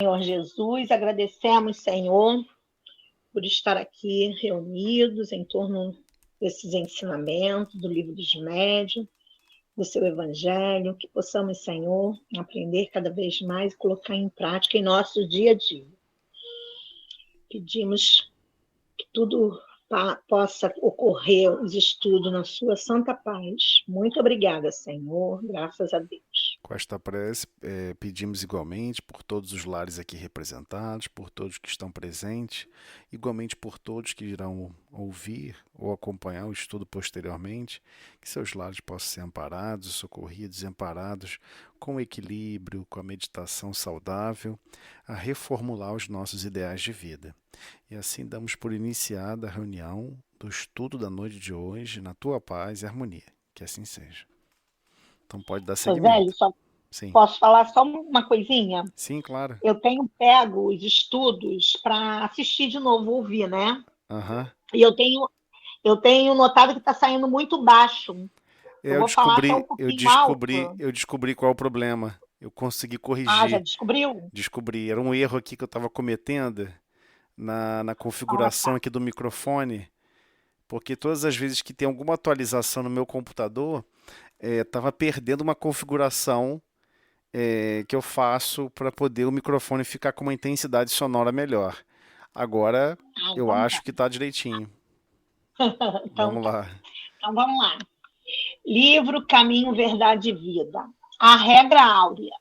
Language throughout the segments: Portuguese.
Senhor Jesus, agradecemos, Senhor, por estar aqui reunidos em torno desses ensinamentos do Livro dos Médiuns, do seu Evangelho, que possamos, Senhor, aprender cada vez mais e colocar em prática em nosso dia a dia. Pedimos que tudo possa ocorrer, os estudos na sua santa paz. Muito obrigada, Senhor, graças a Deus. Com esta prece, pedimos igualmente por todos os lares aqui representados, por todos que estão presentes, igualmente por todos que irão ouvir ou acompanhar o estudo posteriormente, que seus lares possam ser amparados, socorridos e amparados com equilíbrio, com a meditação saudável, a reformular os nossos ideais de vida. E assim damos por iniciada a reunião do estudo da noite de hoje, na tua paz e harmonia. Que assim seja. Então pode dar Roseli, seguimento. só Sim. posso falar só uma coisinha? Sim, claro. Eu tenho pego os estudos para assistir de novo, ouvir, né? Aham. E eu tenho notado que está saindo muito baixo. Eu Eu vou falar até um descobri, eu pouquinho descobri, alto. eu descobri qual é o problema. Eu consegui Ah, já corrigir. descobriu? Descobri. Era um erro aqui que eu estava cometendo na Ah, configuração tá. aqui do microfone, porque todas as vezes que tem alguma atualização no meu computador, estava perdendo uma configuração que eu faço para poder o microfone ficar com uma intensidade sonora melhor. Agora Ah, eu então tá. acho que está direitinho. Então Vamos tá. lá. Então vamos lá. Livro Caminho, Verdade e Vida. A regra áurea.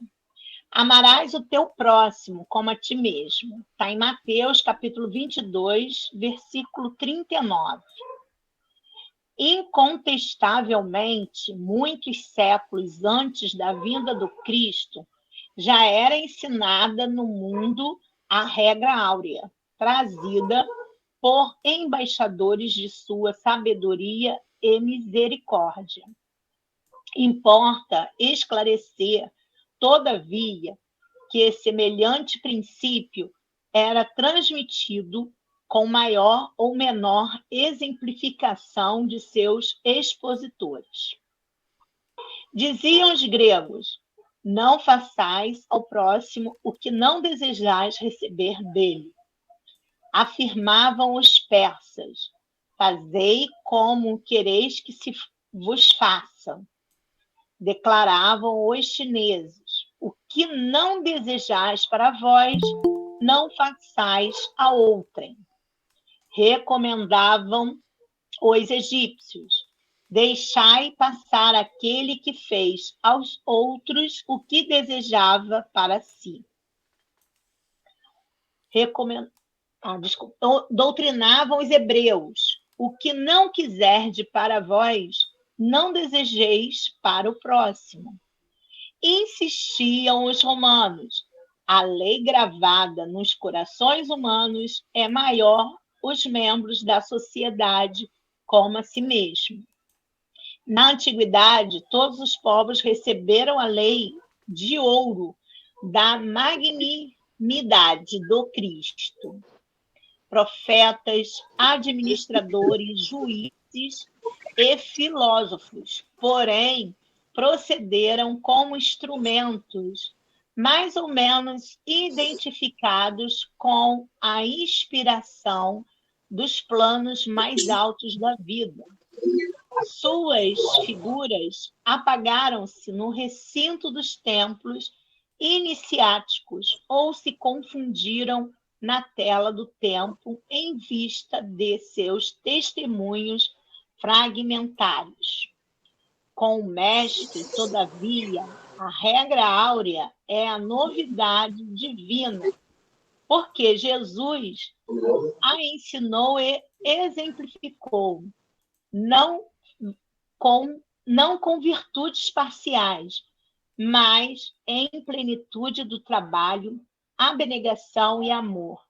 Amarás o teu próximo como a ti mesmo. Está em Mateus, capítulo 22, versículo 39. Incontestavelmente, muitos séculos antes da vinda do Cristo, já era ensinada no mundo a regra áurea, trazida por embaixadores de sua sabedoria e misericórdia. Importa esclarecer, todavia, que semelhante princípio era transmitido com maior ou menor exemplificação de seus expositores. Diziam os gregos: não façais ao próximo o que não desejais receber dele. Afirmavam os persas: fazei como quereis que se vos faça. Declaravam os chineses: o que não desejais para vós, não façais a outrem. Recomendavam os egípcios: deixai passar aquele que fez aos outros o que desejava para si. Doutrinavam os hebreus: o que não quiserdes para vós, não desejeis para o próximo. Insistiam os romanos: a lei gravada nos corações humanos é maior os membros da sociedade como a si mesmo. Na antiguidade, todos os povos receberam a lei de ouro da magnanimidade do Cristo. Profetas, administradores, juízes e filósofos, porém, procederam como instrumentos mais ou menos identificados com a inspiração dos planos mais altos da vida. Suas figuras apagaram-se no recinto dos templos iniciáticos ou se confundiram na tela do tempo em vista de seus testemunhos fragmentários. Com o mestre, todavia, a regra áurea é a novidade divina, porque Jesus a ensinou e exemplificou, não com virtudes parciais, mas em plenitude do trabalho, abnegação e amor,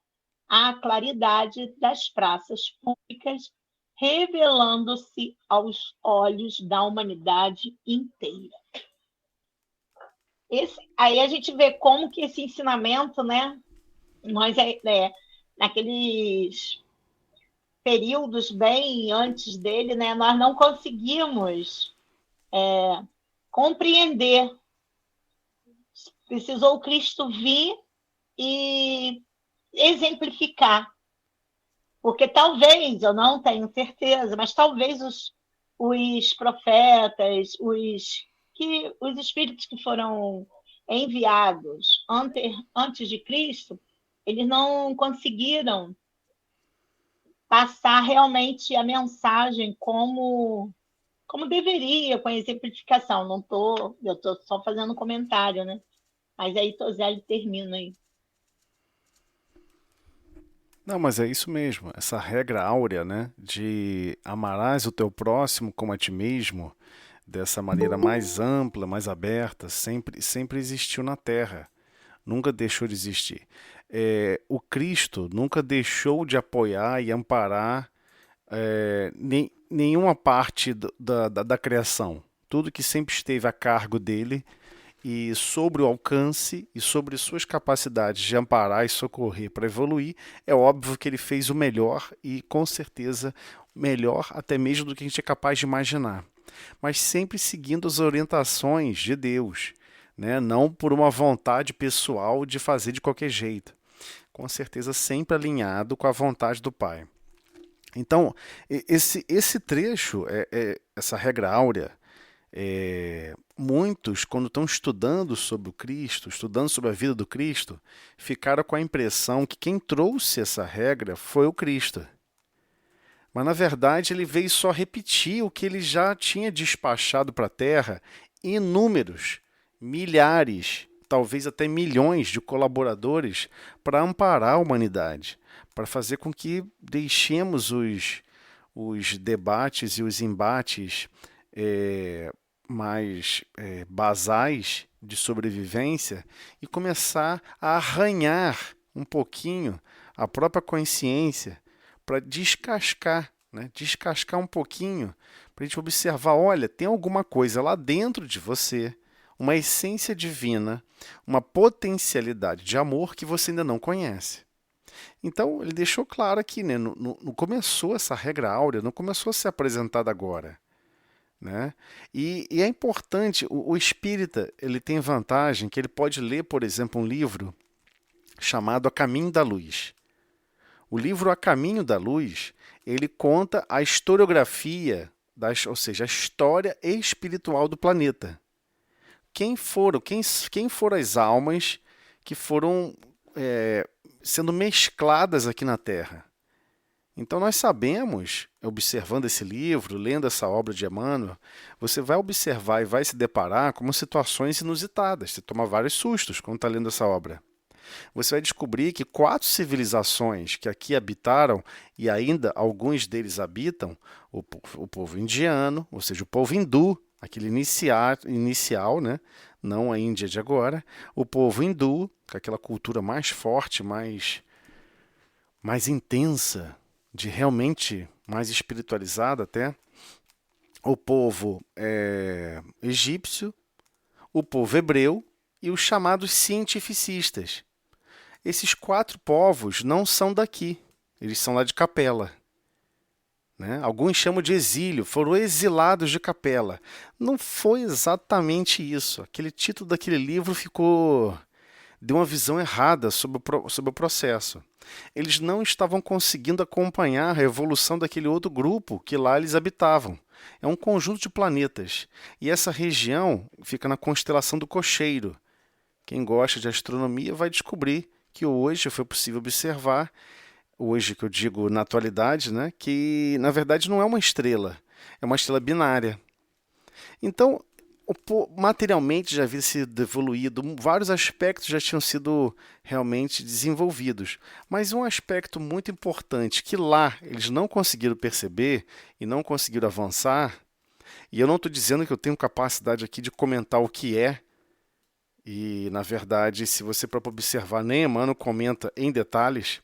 à claridade das praças públicas, revelando-se aos olhos da humanidade inteira. Aí a gente vê como que esse ensinamento, né, nós naqueles períodos bem antes dele, né, nós não conseguimos compreender. Precisou o Cristo vir e exemplificar. Porque talvez, eu não tenho certeza, mas talvez os profetas, os espíritos que foram enviados antes de Cristo, eles não conseguiram passar realmente a mensagem como deveria, com a exemplificação. Eu estou só fazendo um comentário, né? Mas aí Tosé termina aí. Não, mas é isso mesmo, essa regra áurea, né, de amarás o teu próximo como a ti mesmo, dessa maneira mais ampla, mais aberta, sempre existiu na Terra, nunca deixou de existir. O Cristo nunca deixou de apoiar e amparar nenhuma parte da criação. Tudo que sempre esteve a cargo dele e sobre o alcance e sobre suas capacidades de amparar e socorrer para evoluir, é óbvio que ele fez o melhor e com certeza melhor até mesmo do que a gente é capaz de imaginar. Mas sempre seguindo as orientações de Deus, né? Não por uma vontade pessoal de fazer de qualquer jeito. Com certeza sempre alinhado com a vontade do Pai. Então, esse trecho, essa regra áurea, muitos, quando estão estudando sobre o Cristo, estudando sobre a vida do Cristo, ficaram com a impressão que quem trouxe essa regra foi o Cristo. Mas, na verdade, ele veio só repetir o que ele já tinha despachado para a Terra inúmeros, milhares, talvez até milhões de colaboradores para amparar a humanidade, para fazer com que deixemos os debates e os embates mais basais de sobrevivência e começar a arranhar um pouquinho a própria consciência para descascar, né? Descascar um pouquinho, para a gente observar, olha, tem alguma coisa lá dentro de você, uma essência divina, uma potencialidade de amor que você ainda não conhece. Então, ele deixou claro aqui, né? Não começou essa regra áurea, não começou a ser apresentada agora. Né? E é importante, o espírita ele tem vantagem que ele pode ler, por exemplo, um livro chamado A Caminho da Luz. O livro A Caminho da Luz, ele conta a historiografia, ou seja, a história espiritual do planeta. Quem foram as almas que foram sendo mescladas aqui na Terra? Então nós sabemos, observando esse livro, lendo essa obra de Emmanuel, você vai observar e vai se deparar com situações inusitadas. Você toma vários sustos quando está lendo essa obra. Você vai descobrir que 4 civilizações que aqui habitaram, e ainda alguns deles habitam, o povo indiano, ou seja, o povo hindu, aquele inicial, né? Não a Índia de agora, o povo hindu, com aquela cultura mais forte, mais intensa, de realmente mais espiritualizada até, o povo egípcio, o povo hebreu e os chamados cientificistas. Esses 4 povos não são daqui, eles são lá de Capela. Né? Alguns chamam de exílio, foram exilados de Capela. Não foi exatamente isso. Aquele título daquele livro deu uma visão errada sobre o processo. Eles não estavam conseguindo acompanhar a evolução daquele outro grupo que lá eles habitavam. É um conjunto de planetas. E essa região fica na constelação do Cocheiro. Quem gosta de astronomia vai descobrir que hoje foi possível observar, hoje que eu digo na atualidade, né, que na verdade não é uma estrela, é uma estrela binária. Então, materialmente já havia sido evoluído, vários aspectos já tinham sido realmente desenvolvidos. Mas um aspecto muito importante que lá eles não conseguiram perceber e não conseguiram avançar, e eu não estou dizendo que eu tenho capacidade aqui de comentar o que é, e na verdade, se você para observar, nem Emmanuel comenta em detalhes,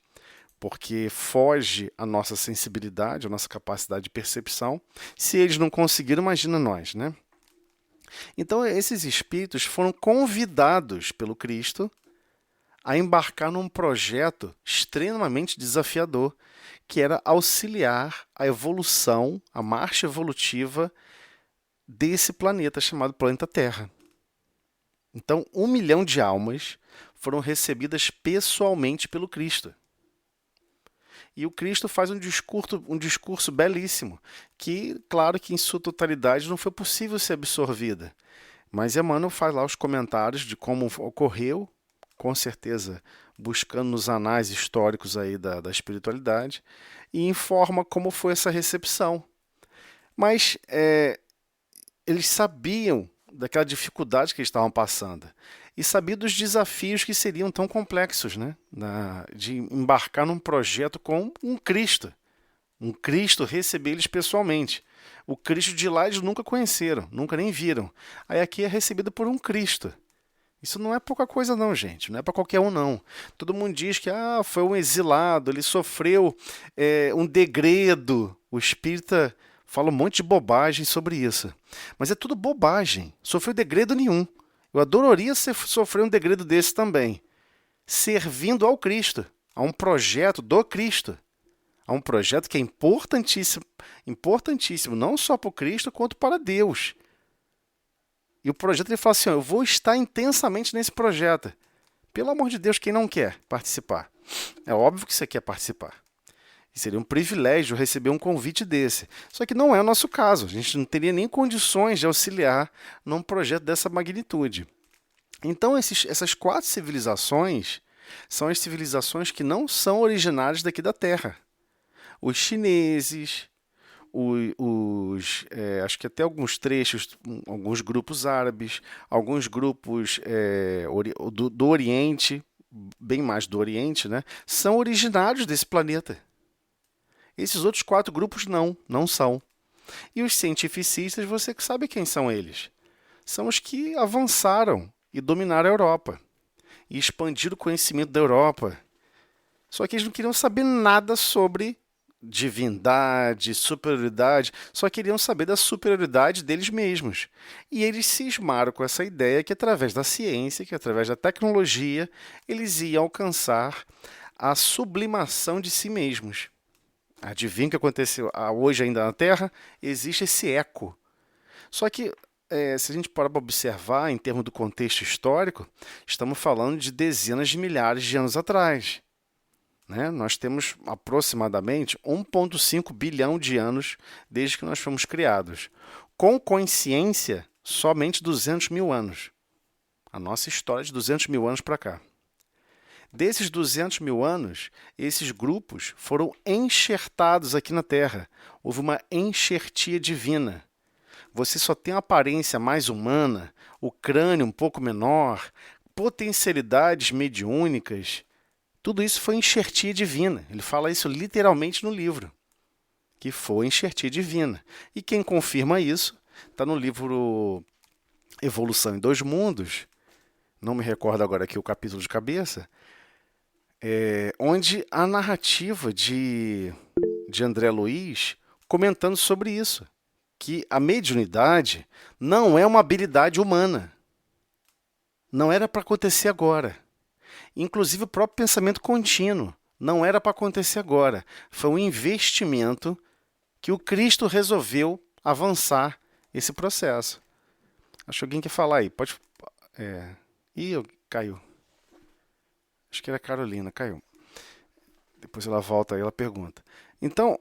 porque foge a nossa sensibilidade, a nossa capacidade de percepção. Se eles não conseguiram, imagina nós, né? Então, esses espíritos foram convidados pelo Cristo a embarcar num projeto extremamente desafiador, que era auxiliar a evolução, a marcha evolutiva desse planeta chamado planeta Terra. Então, 1 milhão de almas foram recebidas pessoalmente pelo Cristo. E o Cristo faz um discurso belíssimo, que, claro que em sua totalidade não foi possível ser absorvida. Mas Emmanuel faz lá os comentários de como ocorreu, com certeza buscando nos anais históricos aí da espiritualidade, e informa como foi essa recepção. Mas eles sabiam daquela dificuldade que eles estavam passando e sabiam dos desafios que seriam tão complexos, né? De embarcar num projeto com um Cristo receber eles pessoalmente. O Cristo de lá eles nunca conheceram, nunca nem viram. Aí aqui é recebido por um Cristo. Isso não é pouca coisa não, gente. Não é para qualquer um, não. Todo mundo diz que foi um exilado, ele sofreu um degredo. O espírita fala um monte de bobagem sobre isso. Mas é tudo bobagem. Sofreu degredo nenhum. Eu adoraria sofrer um degredo desse também. Servindo ao Cristo, a um projeto do Cristo. A um projeto que é importantíssimo, importantíssimo, não só para o Cristo, quanto para Deus. E o projeto, ele fala assim, eu vou estar intensamente nesse projeto. Pelo amor de Deus, quem não quer participar? É óbvio que você quer participar. E seria um privilégio receber um convite desse. Só que não é o nosso caso. A gente não teria nem condições de auxiliar num projeto dessa magnitude. Então, essas 4 civilizações são as civilizações que não são originárias daqui da Terra. Os chineses, acho que até alguns trechos, alguns grupos árabes, alguns grupos do Oriente, bem mais do Oriente, né, são originários desse planeta. Esses outros 4 grupos não são. E os cientificistas, você que sabe quem são eles? São os que avançaram e dominaram a Europa, e expandiram o conhecimento da Europa. Só que eles não queriam saber nada sobre divindade, superioridade, só queriam saber da superioridade deles mesmos. E eles cismaram com essa ideia que através da ciência, que através da tecnologia, eles iam alcançar a sublimação de si mesmos. Adivinha o que aconteceu hoje ainda na Terra? Existe esse eco. Só que, se a gente parar para observar, em termos do contexto histórico, estamos falando de dezenas de milhares de anos atrás. Né? Nós temos aproximadamente 1,5 bilhão de anos desde que nós fomos criados. Com consciência, somente 200 mil anos. A nossa história é de 200 mil anos para cá. Desses 200 mil anos, esses grupos foram enxertados aqui na Terra. Houve uma enxertia divina. Você só tem a aparência mais humana, o crânio um pouco menor, potencialidades mediúnicas. Tudo isso foi enxertia divina. Ele fala isso literalmente no livro, que foi enxertia divina. E quem confirma isso está no livro Evolução em Dois Mundos, não me recordo agora aqui o capítulo de cabeça, onde a narrativa de André Luiz comentando sobre isso, que a mediunidade não é uma habilidade humana. Não era para acontecer agora. Inclusive o próprio pensamento contínuo não era para acontecer agora. Foi um investimento que o Cristo resolveu avançar esse processo. Acho que alguém quer falar aí. Pode. Caiu. Acho que era a Carolina, caiu. Depois ela volta aí, ela pergunta. Então,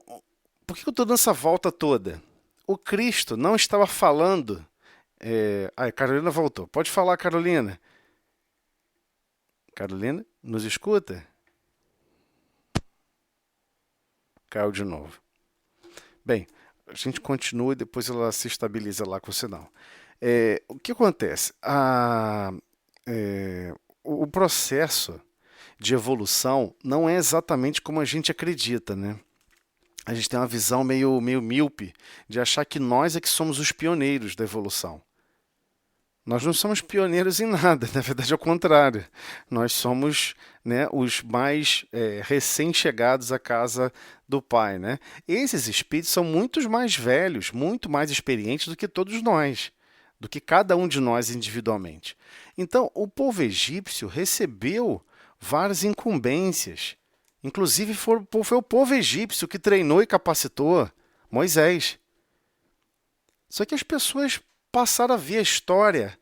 por que eu estou dando essa volta toda? O Cristo não estava falando... a Carolina voltou. Pode falar, Carolina. Carolina, nos escuta? Caiu de novo. Bem, a gente continua e depois ela se estabiliza lá com o sinal. O que acontece? O processo de evolução não é exatamente como a gente acredita, né? A gente tem uma visão meio míope de achar que nós é que somos os pioneiros da evolução. Nós não somos pioneiros em nada, na verdade é o contrário. Nós somos, né, os mais recém-chegados à casa do Pai. Né? Esses espíritos são muito mais velhos, muito mais experientes do que todos nós, do que cada um de nós individualmente. Então, o povo egípcio recebeu várias incumbências. Inclusive, foi o povo egípcio que treinou e capacitou Moisés. Só que as pessoas passaram a ver a história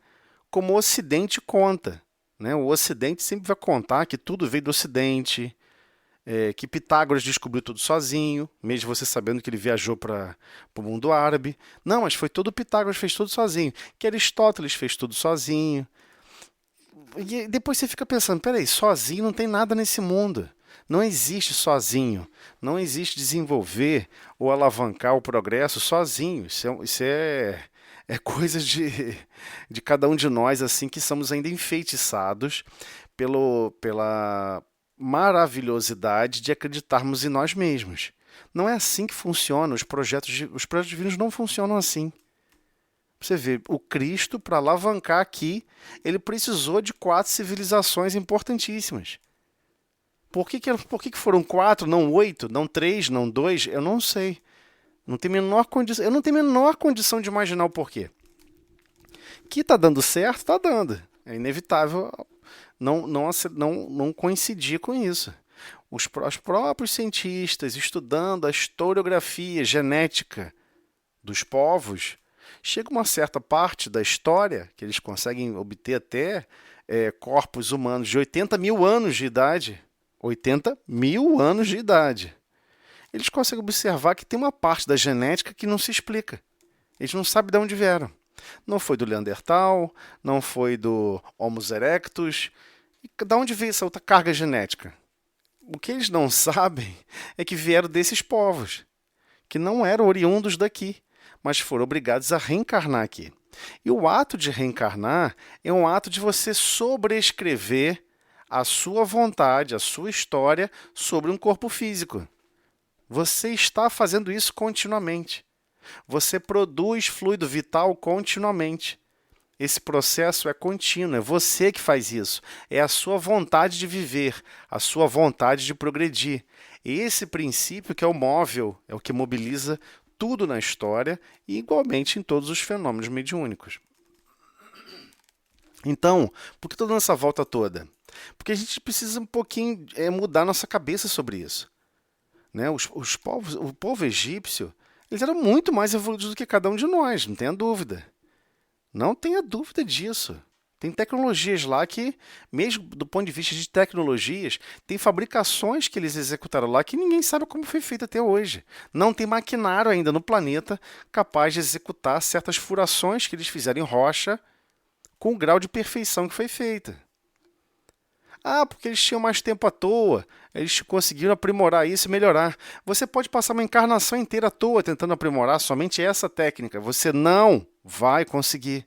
como o Ocidente conta, né? O Ocidente sempre vai contar que tudo veio do Ocidente, que Pitágoras descobriu tudo sozinho, mesmo você sabendo que ele viajou para o mundo árabe. Não, mas foi todo Pitágoras, fez tudo sozinho. Que Aristóteles fez tudo sozinho. E depois você fica pensando, peraí, sozinho não tem nada nesse mundo. Não existe sozinho. Não existe desenvolver ou alavancar o progresso sozinho. É coisa de cada um de nós, assim, que somos ainda enfeitiçados pela maravilhosidade de acreditarmos em nós mesmos. Não é assim que funciona. Os projetos divinos não funcionam assim. Você vê, o Cristo, para alavancar aqui, ele precisou de 4 civilizações importantíssimas. Por que foram 4, não 8, não 3, não 2? Eu não sei. Não tenho eu não tenho a menor condição de imaginar o porquê. Que está dando certo, está dando. É inevitável não coincidir com isso. Os próprios cientistas, estudando a historiografia genética dos povos, chega uma certa parte da história que eles conseguem obter até corpos humanos de 80 mil anos de idade. 80 mil anos de idade. Eles conseguem observar que tem uma parte da genética que não se explica. Eles não sabem de onde vieram. Não foi do Neandertal, não foi do Homo erectus. E de onde veio essa outra carga genética? O que eles não sabem é que vieram desses povos, que não eram oriundos daqui, mas foram obrigados a reencarnar aqui. E o ato de reencarnar é um ato de você sobrescrever a sua vontade, a sua história sobre um corpo físico. Você está fazendo isso continuamente. Você produz fluido vital continuamente. Esse processo é contínuo, é você que faz isso. É a sua vontade de viver, a sua vontade de progredir. Esse princípio que é o móvel, é o que mobiliza tudo na história e igualmente em todos os fenômenos mediúnicos. Então, por que estou dando essa volta toda? Porque a gente precisa um pouquinho mudar nossa cabeça sobre isso. Né? O povo egípcio, eles eram muito mais evoluídos do que cada um de nós, não tenha dúvida. Não tenha dúvida disso. Tem tecnologias lá que, mesmo do ponto de vista de tecnologias, tem fabricações que eles executaram lá que ninguém sabe como foi feito até hoje. Não tem maquinário ainda no planeta capaz de executar certas furações que eles fizeram em rocha com o grau de perfeição que foi feita. Ah, porque eles tinham mais tempo à toa, eles conseguiram aprimorar isso e melhorar. Você pode passar uma encarnação inteira à toa tentando aprimorar somente essa técnica. Você não vai conseguir.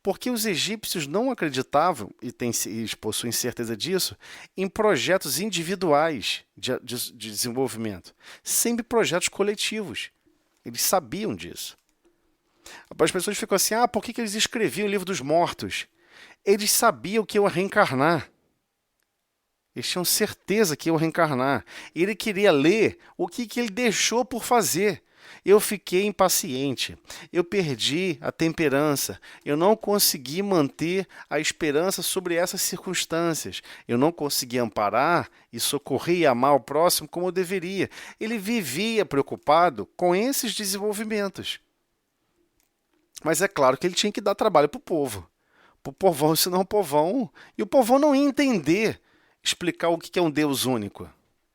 Porque os egípcios não acreditavam, e eles possuem certeza disso, em projetos individuais de desenvolvimento. Sempre projetos coletivos. Eles sabiam disso. As pessoas ficam assim, por que eles escreviam o livro dos mortos? Eles sabiam que iam reencarnar. Eles tinham certeza que iam reencarnar. Ele queria ler o que ele deixou por fazer. Eu fiquei impaciente, eu perdi a temperança, eu não consegui manter a esperança sobre essas circunstâncias, eu não consegui amparar e socorrer e amar o próximo como eu deveria. Ele vivia preocupado com esses desenvolvimentos. Mas é claro que ele tinha que dar trabalho para o povo. Para o povão, senão o povão... E o povão não ia entender, explicar o que é um Deus único.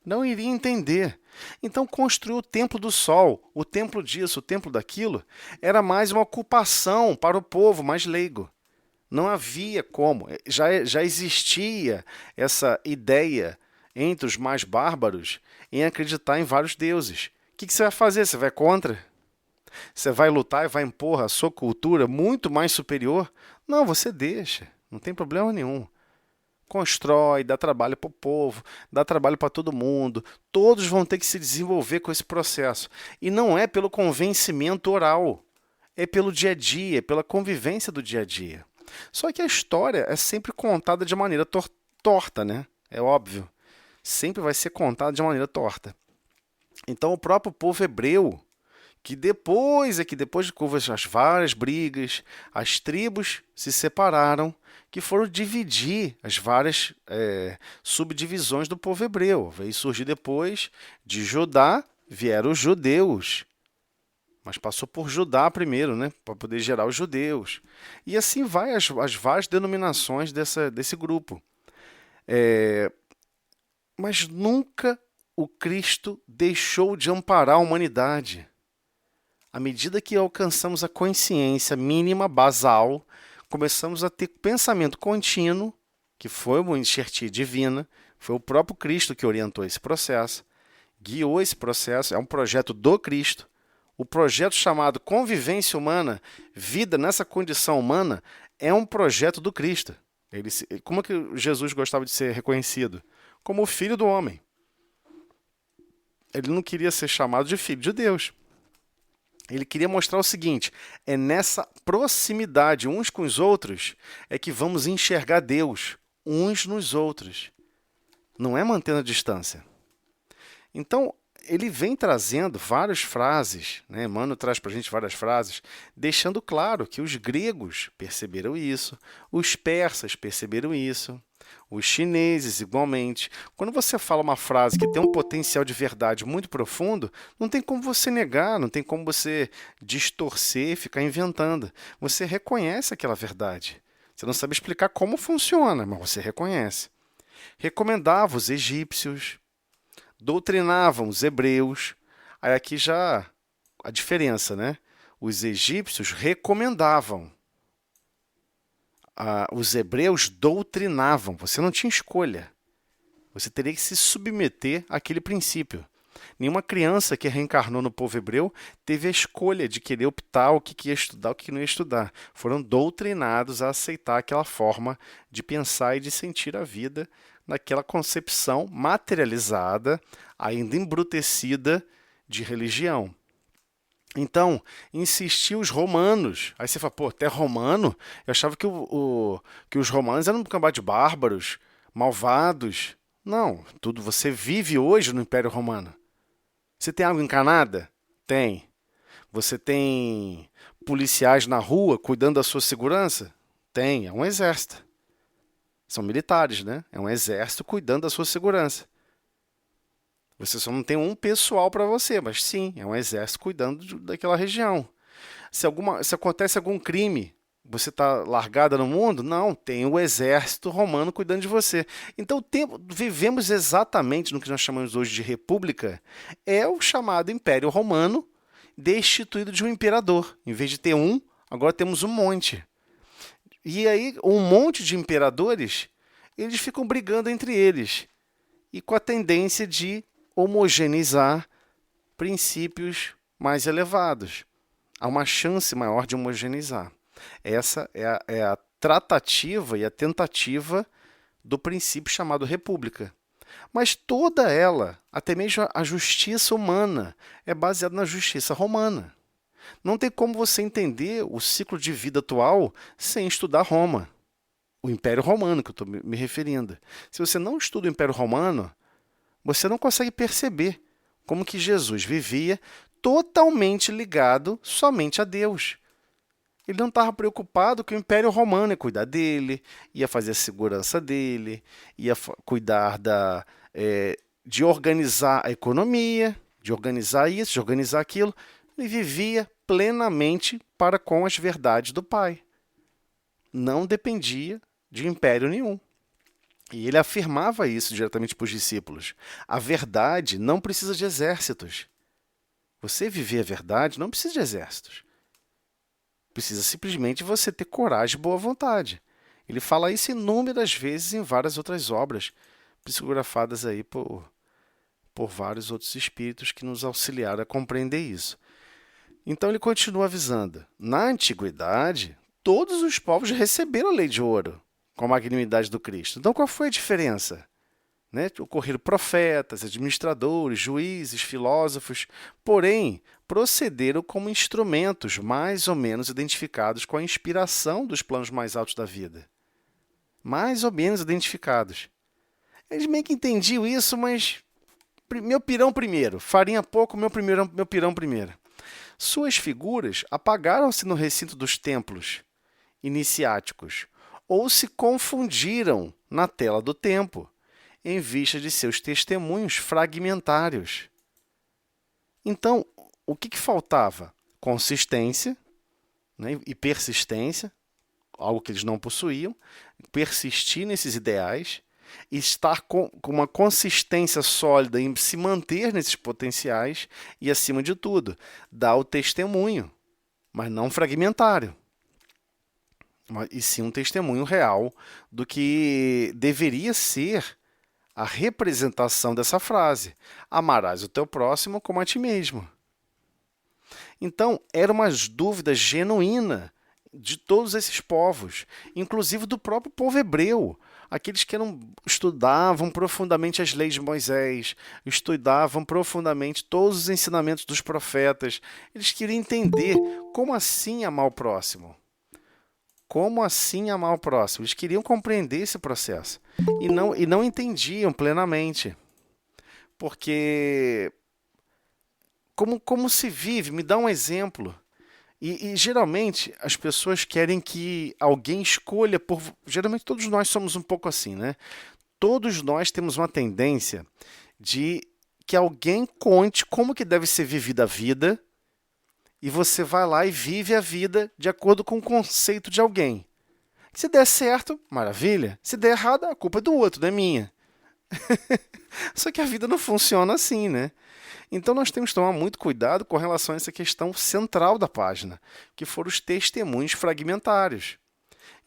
Não iria entender. Então construiu o templo do sol, o templo disso, o templo daquilo, era mais uma ocupação para o povo mais leigo. Não havia como. Já existia essa ideia entre os mais bárbaros em acreditar em vários deuses. O que você vai fazer? Você vai contra? Você vai lutar e vai impor a sua cultura muito mais superior? Não, você deixa. Não tem problema nenhum. Constrói, dá trabalho para o povo, dá trabalho para todo mundo. Todos vão ter que se desenvolver com esse processo. E não é pelo convencimento oral, é pelo dia a dia, é pela convivência do dia a dia. Só que a história é sempre contada de maneira torta, né? É óbvio. Sempre vai ser contada de maneira torta. Então o próprio povo hebreu, que depois de as várias brigas, as tribos se separaram, que foram dividir as várias subdivisões do povo hebreu. Veio surgir depois, de Judá vieram os judeus. mas passou por Judá primeiro, né? Para poder gerar os judeus. E assim vai as várias denominações desse grupo. Mas nunca o Cristo deixou de amparar a humanidade. À medida que alcançamos a consciência mínima, basal, começamos a ter pensamento contínuo, que foi uma enxertia divina, foi o próprio Cristo que orientou esse processo, guiou esse processo, é um projeto do Cristo. O projeto chamado convivência humana, vida nessa condição humana, é um projeto do Cristo. Como é que Jesus gostava de ser reconhecido? Como o Filho do Homem. Ele não queria ser chamado de Filho de Deus. Ele queria mostrar o seguinte, é nessa proximidade uns com os outros é que vamos enxergar Deus uns nos outros. Não é mantendo a distância. Então, ele vem trazendo várias frases, né? Emmanuel traz para a gente várias frases, deixando claro que os gregos perceberam isso, os persas perceberam isso, os chineses igualmente. Quando você fala uma frase que tem um potencial de verdade muito profundo, não tem como você negar, não tem como você distorcer, ficar inventando. Você reconhece aquela verdade. Você não sabe explicar como funciona, mas você reconhece. Recomendava os egípcios, doutrinavam os hebreus. Aí aqui já a diferença, né? Os egípcios recomendavam. Os hebreus doutrinavam. Você não tinha escolha. Você teria que se submeter àquele princípio. Nenhuma criança que reencarnou no povo hebreu teve a escolha de querer optar o que ia estudar, o que não ia estudar. Foram doutrinados a aceitar aquela forma de pensar e de sentir a vida naquela concepção materializada, ainda embrutecida de religião. Então, insistiu os romanos. Aí você fala, pô, até romano? Eu achava que, que os romanos eram um cambá de bárbaros, malvados. Não, tudo você vive hoje no Império Romano. Você tem água encanada? Tem. Você tem policiais na rua cuidando da sua segurança? Tem, é um exército. São militares, né? É um exército cuidando da sua segurança. Você só não tem um pessoal para você, mas sim, é um exército cuidando daquela região. Se acontece algum crime, você está largada no mundo? Não, tem o exército romano cuidando de você. Então, vivemos exatamente no que nós chamamos hoje de república, é o chamado Império Romano, destituído de um imperador. Em vez de ter um, agora temos um monte. E aí, um monte de imperadores, eles ficam brigando entre eles. E com a tendência de homogeneizar princípios mais elevados. Há uma chance maior de homogeneizar. Essa é a tratativa e a tentativa do princípio chamado república. Mas toda ela, até mesmo a justiça humana, é baseada na justiça romana. Não tem como você entender o ciclo de vida atual sem estudar Roma. O Império Romano, que eu estou me referindo. Se você não estuda o Império Romano, você não consegue perceber como que Jesus vivia totalmente ligado somente a Deus. Ele não estava preocupado que o Império Romano ia cuidar dele, ia fazer a segurança dele, ia cuidar de organizar a economia, de organizar isso, de organizar aquilo. Ele vivia plenamente para com as verdades do Pai. Não dependia de império nenhum. E ele afirmava isso diretamente para os discípulos. A verdade não precisa de exércitos. Você viver a verdade não precisa de exércitos. Precisa simplesmente você ter coragem e boa vontade. Ele fala isso inúmeras vezes em várias outras obras, psicografadas aí por vários outros espíritos que nos auxiliaram a compreender isso. Então ele continua avisando. Na antiguidade, todos os povos receberam a lei de ouro, com a magnanimidade do Cristo. Então, qual foi a diferença? Ocorreram profetas, administradores, juízes, filósofos, porém, procederam como instrumentos mais ou menos identificados com a inspiração dos planos mais altos da vida. Mais ou menos identificados. Eles meio que entendiam isso, mas meu pirão primeiro, farinha pouco, meu pirão primeiro. Suas figuras apagaram-se no recinto dos templos iniciáticos, ou se confundiram na tela do tempo, em vista de seus testemunhos fragmentários. Então, o que faltava? consistência, né, e persistência, algo que eles não possuíam, persistir nesses ideais, e estar com uma consistência sólida em se manter nesses potenciais e, acima de tudo, dar o testemunho, mas não fragmentário, e sim um testemunho real do que deveria ser a representação dessa frase: amarás o teu próximo como a ti mesmo. Então, era uma dúvida genuína de todos esses povos, inclusive do próprio povo hebreu, aqueles que estudavam profundamente as leis de Moisés, estudavam profundamente todos os ensinamentos dos profetas. Eles queriam entender como assim amar o próximo. Como assim amar o próximo? Eles queriam compreender esse processo e não entendiam plenamente. Porque como se vive? Me dá um exemplo. E geralmente as pessoas querem que alguém escolha por. Geralmente todos nós somos um pouco assim, né? Todos nós temos uma tendência de que alguém conte como que deve ser vivida a vida, e você vai lá e vive a vida de acordo com o conceito de alguém. Se der certo, maravilha. Se der errado, a culpa é do outro, não é minha. Só que a vida não funciona assim, né? Então nós temos que tomar muito cuidado com relação a essa questão central da página, que foram os testemunhos fragmentários.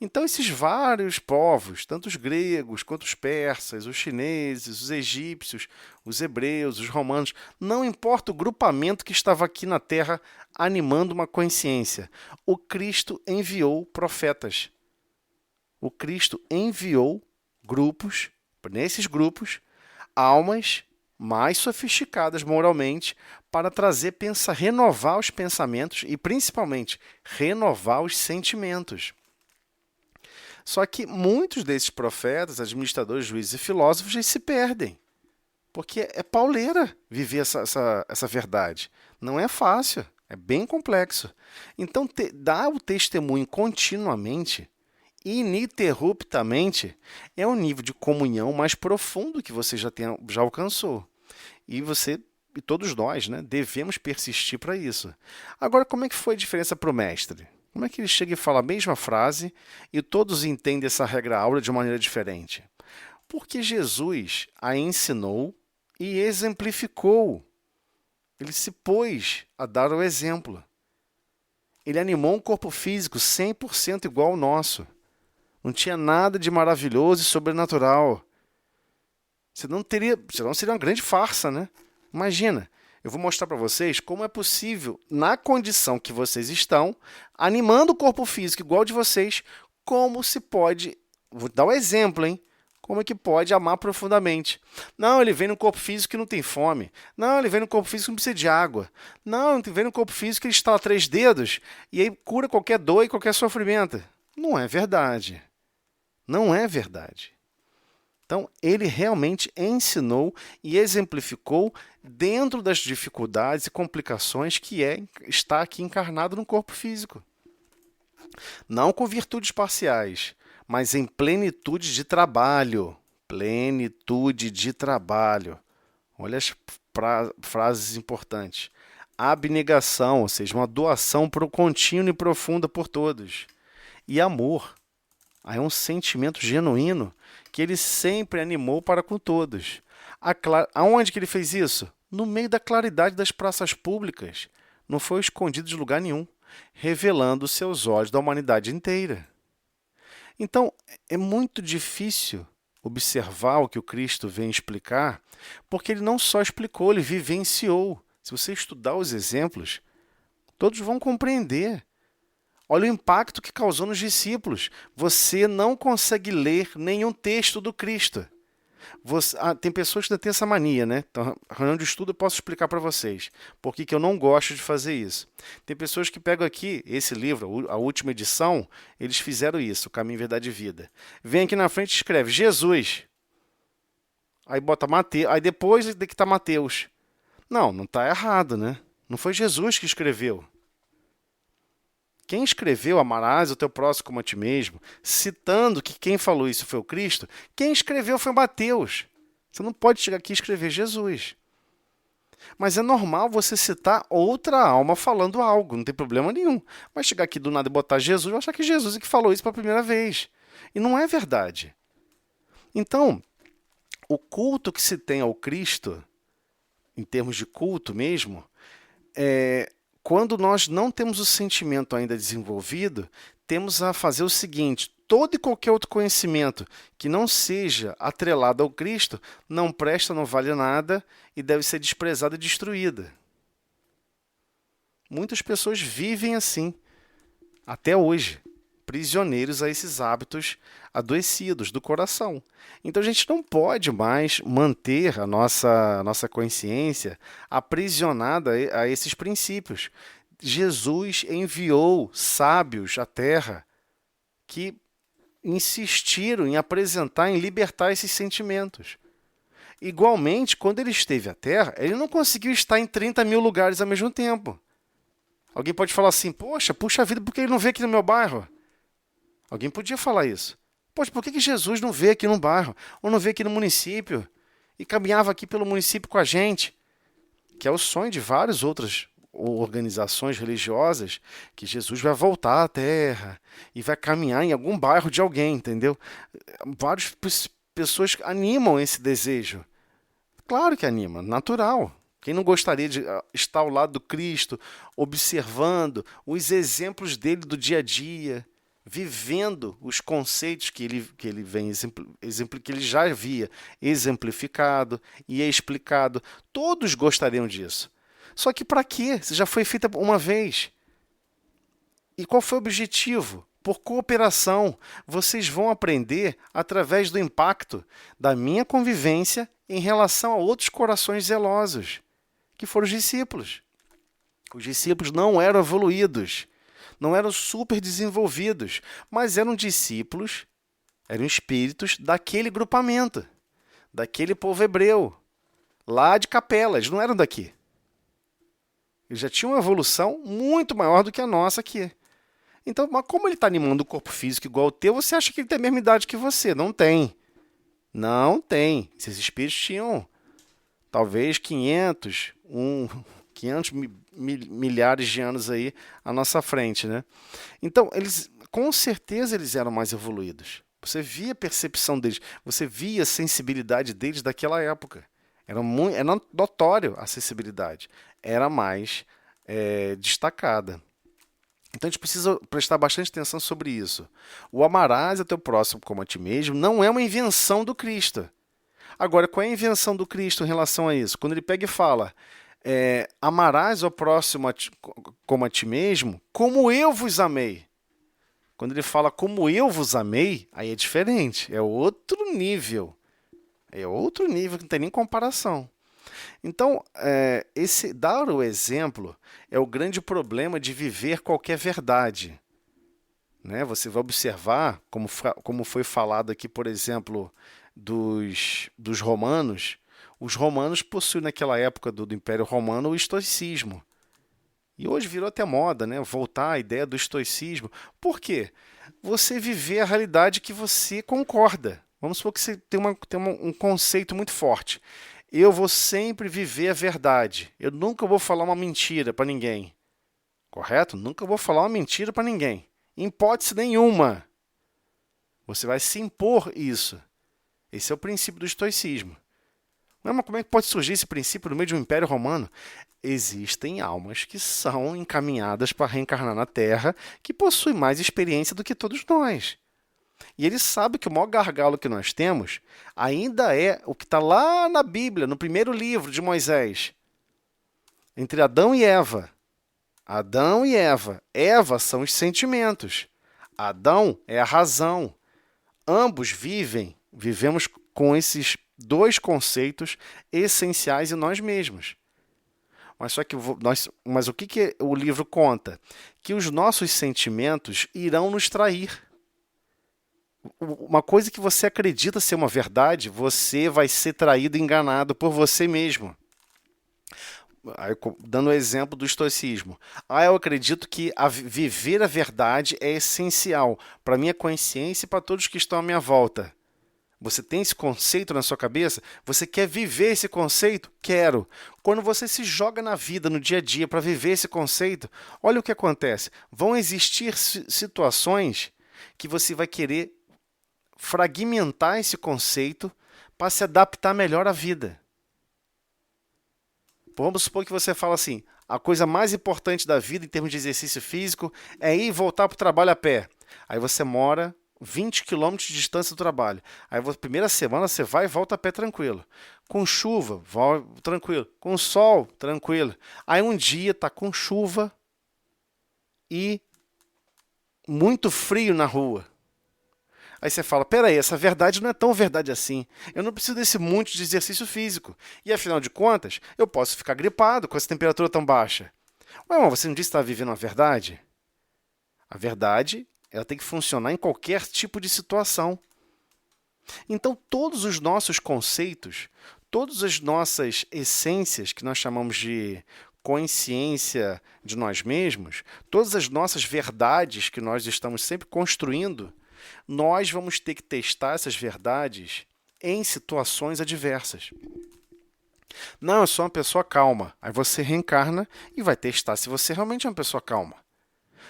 Então esses vários povos, tanto os gregos quanto os persas, os chineses, os egípcios, os hebreus, os romanos, não importa o grupamento que estava aqui na Terra animando uma consciência, o Cristo enviou profetas. O Cristo enviou grupos, nesses grupos, almas mais sofisticadas moralmente, para renovar os pensamentos e, principalmente, renovar os sentimentos. Só que muitos desses profetas, administradores, juízes e filósofos, eles se perdem, porque é pauleira viver essa verdade. Não é fácil, é bem complexo. Então, dar o testemunho continuamente, ininterruptamente, é um nível de comunhão mais profundo que você já alcançou. E todos nós, né, devemos persistir para isso. Agora, como é que foi a diferença para o mestre? Como é que ele chega e fala a mesma frase e todos entendem essa regra áurea de maneira diferente? Porque Jesus a ensinou e exemplificou. Ele se pôs a dar o exemplo. Ele animou um corpo físico 100% igual ao nosso. Não tinha nada de maravilhoso e sobrenatural. Senão seria uma grande farsa, né? Imagina, eu vou mostrar para vocês como é possível, na condição que vocês estão, animando o corpo físico igual ao de vocês, como se pode, vou dar um exemplo, hein? Como é que pode amar profundamente? Não, ele vem no corpo físico que não tem fome. Não, ele vem no corpo físico que não precisa de água. Não, ele vem no corpo físico que ele estala 3 dedos e aí cura qualquer dor e qualquer sofrimento. Não é verdade. Não é verdade. Então, ele realmente ensinou e exemplificou dentro das dificuldades e complicações que está aqui encarnado no corpo físico. Não com virtudes parciais, mas em plenitude de trabalho. Plenitude de trabalho. Olha as frases importantes. Abnegação, ou seja, uma doação contínua e profunda por todos. E amor. Aí é um sentimento genuíno que ele sempre animou para com todos. Aonde que ele fez isso? No meio da claridade das praças públicas. Não foi escondido de lugar nenhum, revelando os seus olhos da humanidade inteira. Então, é muito difícil observar o que o Cristo vem explicar, porque ele não só explicou, ele vivenciou. Se você estudar os exemplos, todos vão compreender. Olha o impacto que causou nos discípulos. Você não consegue ler nenhum texto do Cristo. Tem pessoas que têm essa mania, né? Então, reunião de estudo eu posso explicar para vocês por que eu não gosto de fazer isso. Tem pessoas que pegam aqui esse livro, a última edição, eles fizeram isso, o Caminho, Verdade e Vida. Vem aqui na frente e escreve Jesus. Aí bota Mateus, aí depois de que está Mateus. Não está errado, né? Não foi Jesus que escreveu. Quem escreveu amarás o teu próximo como a ti mesmo, citando que quem falou isso foi o Cristo, quem escreveu foi Mateus. Você não pode chegar aqui e escrever Jesus. Mas é normal você citar outra alma falando algo, não tem problema nenhum. Mas chegar aqui do nada e botar Jesus, eu vou achar que Jesus é que falou isso pela primeira vez. E não é verdade. Então, o culto que se tem ao Cristo, em termos de culto mesmo, quando nós não temos o sentimento ainda desenvolvido, temos a fazer o seguinte: todo e qualquer outro conhecimento que não seja atrelado ao Cristo não presta, não vale nada e deve ser desprezado e destruído. Muitas pessoas vivem assim, até hoje, prisioneiros a esses hábitos adoecidos do coração. Então a gente não pode mais manter a nossa consciência aprisionada a esses princípios. Jesus enviou sábios à terra que insistiram em apresentar, em libertar esses sentimentos. Igualmente, quando ele esteve à terra, ele não conseguiu estar em 30 mil lugares ao mesmo tempo. Alguém pode falar assim: poxa, puxa vida, por que ele não veio aqui no meu bairro? Alguém podia falar isso. Poxa, por que Jesus não veio aqui no bairro? Ou não veio aqui no município? E caminhava aqui pelo município com a gente? Que é o sonho de várias outras organizações religiosas, que Jesus vai voltar à Terra e vai caminhar em algum bairro de alguém, entendeu? Várias pessoas animam esse desejo. Claro que anima, natural. Quem não gostaria de estar ao lado do Cristo, observando os exemplos dele do dia a dia, vivendo os conceitos que ele vem que ele já havia exemplificado e explicado. Todos gostariam disso. Só que para quê? Se já foi feita uma vez. E qual foi o objetivo? Por cooperação, vocês vão aprender através do impacto da minha convivência em relação a outros corações zelosos, que foram os discípulos. Os discípulos não eram evoluídos, não eram super desenvolvidos, mas eram discípulos, eram espíritos daquele grupamento, daquele povo hebreu, lá de Capela, eles não eram daqui. Eles já tinham uma evolução muito maior do que a nossa aqui. Então, mas como ele está animando o corpo físico igual ao teu, você acha que ele tem a mesma idade que você? Não tem. Não tem. Esses espíritos tinham talvez 500 milhares de anos aí à nossa frente, né? Então, eles, com certeza eles eram mais evoluídos. Você via a percepção deles, você via a sensibilidade deles daquela época. Era notório a sensibilidade. Era mais destacada. Então a gente precisa prestar bastante atenção sobre isso. O amarás a teu próximo como a ti mesmo não é uma invenção do Cristo. Agora, qual é a invenção do Cristo em relação a isso? Quando ele pega e fala, amarás ao próximo como a ti mesmo, como eu vos amei. Quando ele fala como eu vos amei, aí é diferente, é outro nível. É outro nível que não tem nem comparação. Então, esse dar o exemplo é o grande problema de viver qualquer verdade. Né? Você vai observar, como foi falado aqui, por exemplo, dos romanos. Os romanos possuíam naquela época do Império Romano o estoicismo. E hoje virou até moda, né? Voltar à ideia do estoicismo. Por quê? Você viver a realidade que você concorda. Vamos supor que você tem um conceito muito forte. Eu vou sempre viver a verdade. Eu nunca vou falar uma mentira para ninguém. Correto? Nunca vou falar uma mentira para ninguém. Em hipótese nenhuma. Você vai se impor isso. Esse é o princípio do estoicismo. Mas como é que pode surgir esse princípio no meio de um império romano? Existem almas que são encaminhadas para reencarnar na Terra, que possuem mais experiência do que todos nós. E ele sabe que o maior gargalo que nós temos ainda é o que está lá na Bíblia, no primeiro livro de Moisés. Entre Adão e Eva. Adão e Eva. Eva são os sentimentos. Adão é a razão. Ambos vivemos com esses dois conceitos essenciais em nós mesmos. Mas o que o livro conta? Que os nossos sentimentos irão nos trair. Uma coisa que você acredita ser uma verdade, você vai ser traído e enganado por você mesmo. Aí, dando o exemplo do estoicismo. Eu acredito que viver a verdade é essencial para a minha consciência e para todos que estão à minha volta. Você tem esse conceito na sua cabeça? Você quer viver esse conceito? Quero. Quando você se joga na vida, no dia a dia, para viver esse conceito, olha o que acontece. Vão existir situações que você vai querer fragmentar esse conceito para se adaptar melhor à vida. Vamos supor que você fala assim, a coisa mais importante da vida em termos de exercício físico é ir e voltar para o trabalho a pé. Aí você mora 20 quilômetros de distância do trabalho. Aí, primeira semana, você vai e volta a pé tranquilo. Com chuva, tranquilo. Com sol, tranquilo. Aí, um dia, está com chuva e muito frio na rua. Aí você fala, peraí, essa verdade não é tão verdade assim. Eu não preciso desse monte de exercício físico. E, afinal de contas, eu posso ficar gripado com essa temperatura tão baixa. Ué, mas você não disse que está vivendo uma verdade? A verdade, ela tem que funcionar em qualquer tipo de situação. Então, todos os nossos conceitos, todas as nossas essências, que nós chamamos de consciência de nós mesmos, todas as nossas verdades que nós estamos sempre construindo, nós vamos ter que testar essas verdades em situações adversas. Não, eu sou uma pessoa calma. Aí você reencarna e vai testar se você realmente é uma pessoa calma.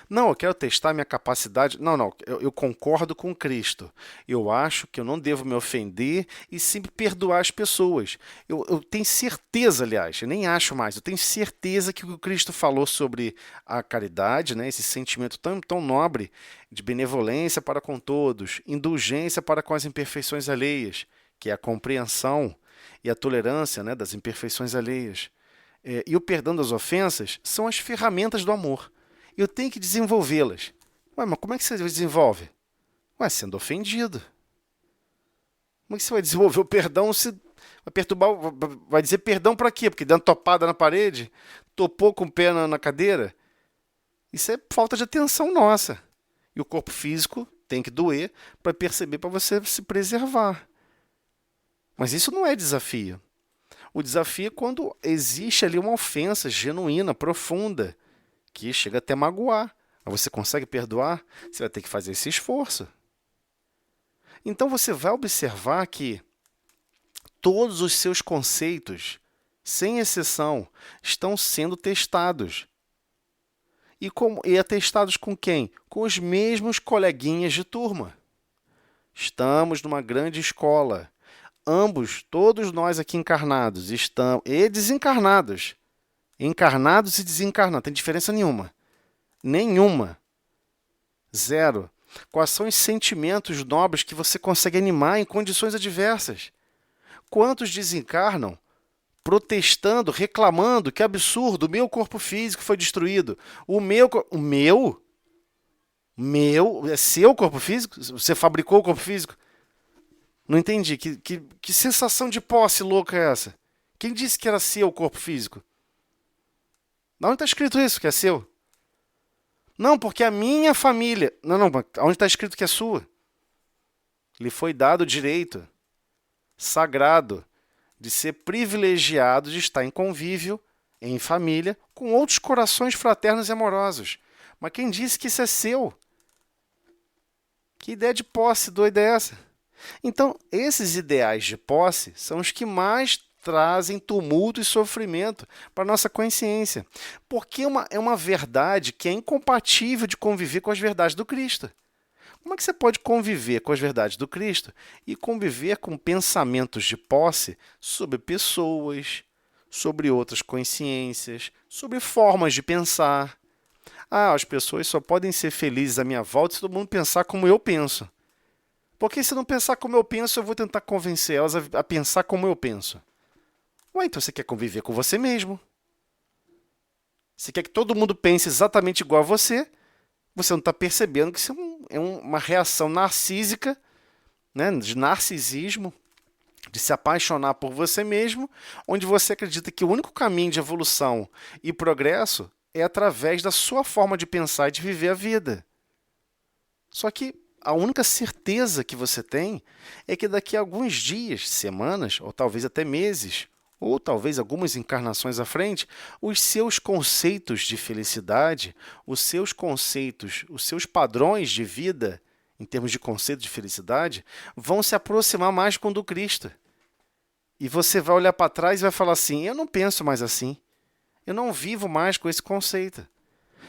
Não, eu quero testar minha capacidade. Não, eu concordo com Cristo. Eu acho que eu não devo me ofender e sempre perdoar as pessoas. Eu tenho certeza, aliás, eu nem acho mais, eu tenho certeza que o que o Cristo falou sobre a caridade, né, esse sentimento tão nobre de benevolência para com todos, indulgência para com as imperfeições alheias, que é a compreensão e a tolerância, né, das imperfeições alheias, e o perdão das ofensas, são as ferramentas do amor. Eu tenho que desenvolvê-las. Ué, mas como é que você desenvolve? Ué, sendo ofendido. Como é que você vai desenvolver o perdão se vai perturbar, vai dizer perdão para quê? Porque dando topada na parede, topou com o pé na cadeira? Isso é falta de atenção nossa. E o corpo físico tem que doer para perceber, para você se preservar. Mas isso não é desafio. O desafio é quando existe ali uma ofensa genuína, profunda, que chega até magoar. Mas você consegue perdoar? Você vai ter que fazer esse esforço. Então você vai observar que todos os seus conceitos, sem exceção, estão sendo testados. E testados com quem? Com os mesmos coleguinhas de turma. Estamos numa grande escola. Ambos, todos nós aqui encarnados, e desencarnados. Encarnados e desencarnados, não tem diferença nenhuma. Nenhuma. Zero. Quais são os sentimentos nobres que você consegue animar em condições adversas? Quantos desencarnam protestando, reclamando, que absurdo, o meu corpo físico foi destruído. O meu? É seu corpo físico? Você fabricou o corpo físico? Não entendi. Que sensação de posse louca é essa? Quem disse que era seu o corpo físico? Onde está escrito isso, que é seu? Não, porque a minha família... Não, onde está escrito que é sua? Lhe foi dado o direito sagrado de ser privilegiado de estar em convívio, em família, com outros corações fraternos e amorosos. Mas quem disse que isso é seu? Que ideia de posse doida é essa? Então, esses ideais de posse são os que mais trazem tumulto e sofrimento para a nossa consciência. Porque é uma verdade que é incompatível de conviver com as verdades do Cristo. Como é que você pode conviver com as verdades do Cristo e conviver com pensamentos de posse sobre pessoas, sobre outras consciências, sobre formas de pensar? Ah, as pessoas só podem ser felizes à minha volta se todo mundo pensar como eu penso. Porque se não pensar como eu penso, eu vou tentar convencer elas a pensar como eu penso. Ué, então você quer conviver com você mesmo. Você quer que todo mundo pense exatamente igual a você, você não está percebendo que isso é uma reação narcísica, né, de narcisismo, de se apaixonar por você mesmo, onde você acredita que o único caminho de evolução e progresso é através da sua forma de pensar e de viver a vida. Só que a única certeza que você tem é que daqui a alguns dias, semanas, ou talvez até meses, ou talvez algumas encarnações à frente, os seus conceitos de felicidade, os seus conceitos, os seus padrões de vida em termos de conceito de felicidade, vão se aproximar mais com o do Cristo. E você vai olhar para trás e vai falar assim, eu não penso mais assim. Eu não vivo mais com esse conceito.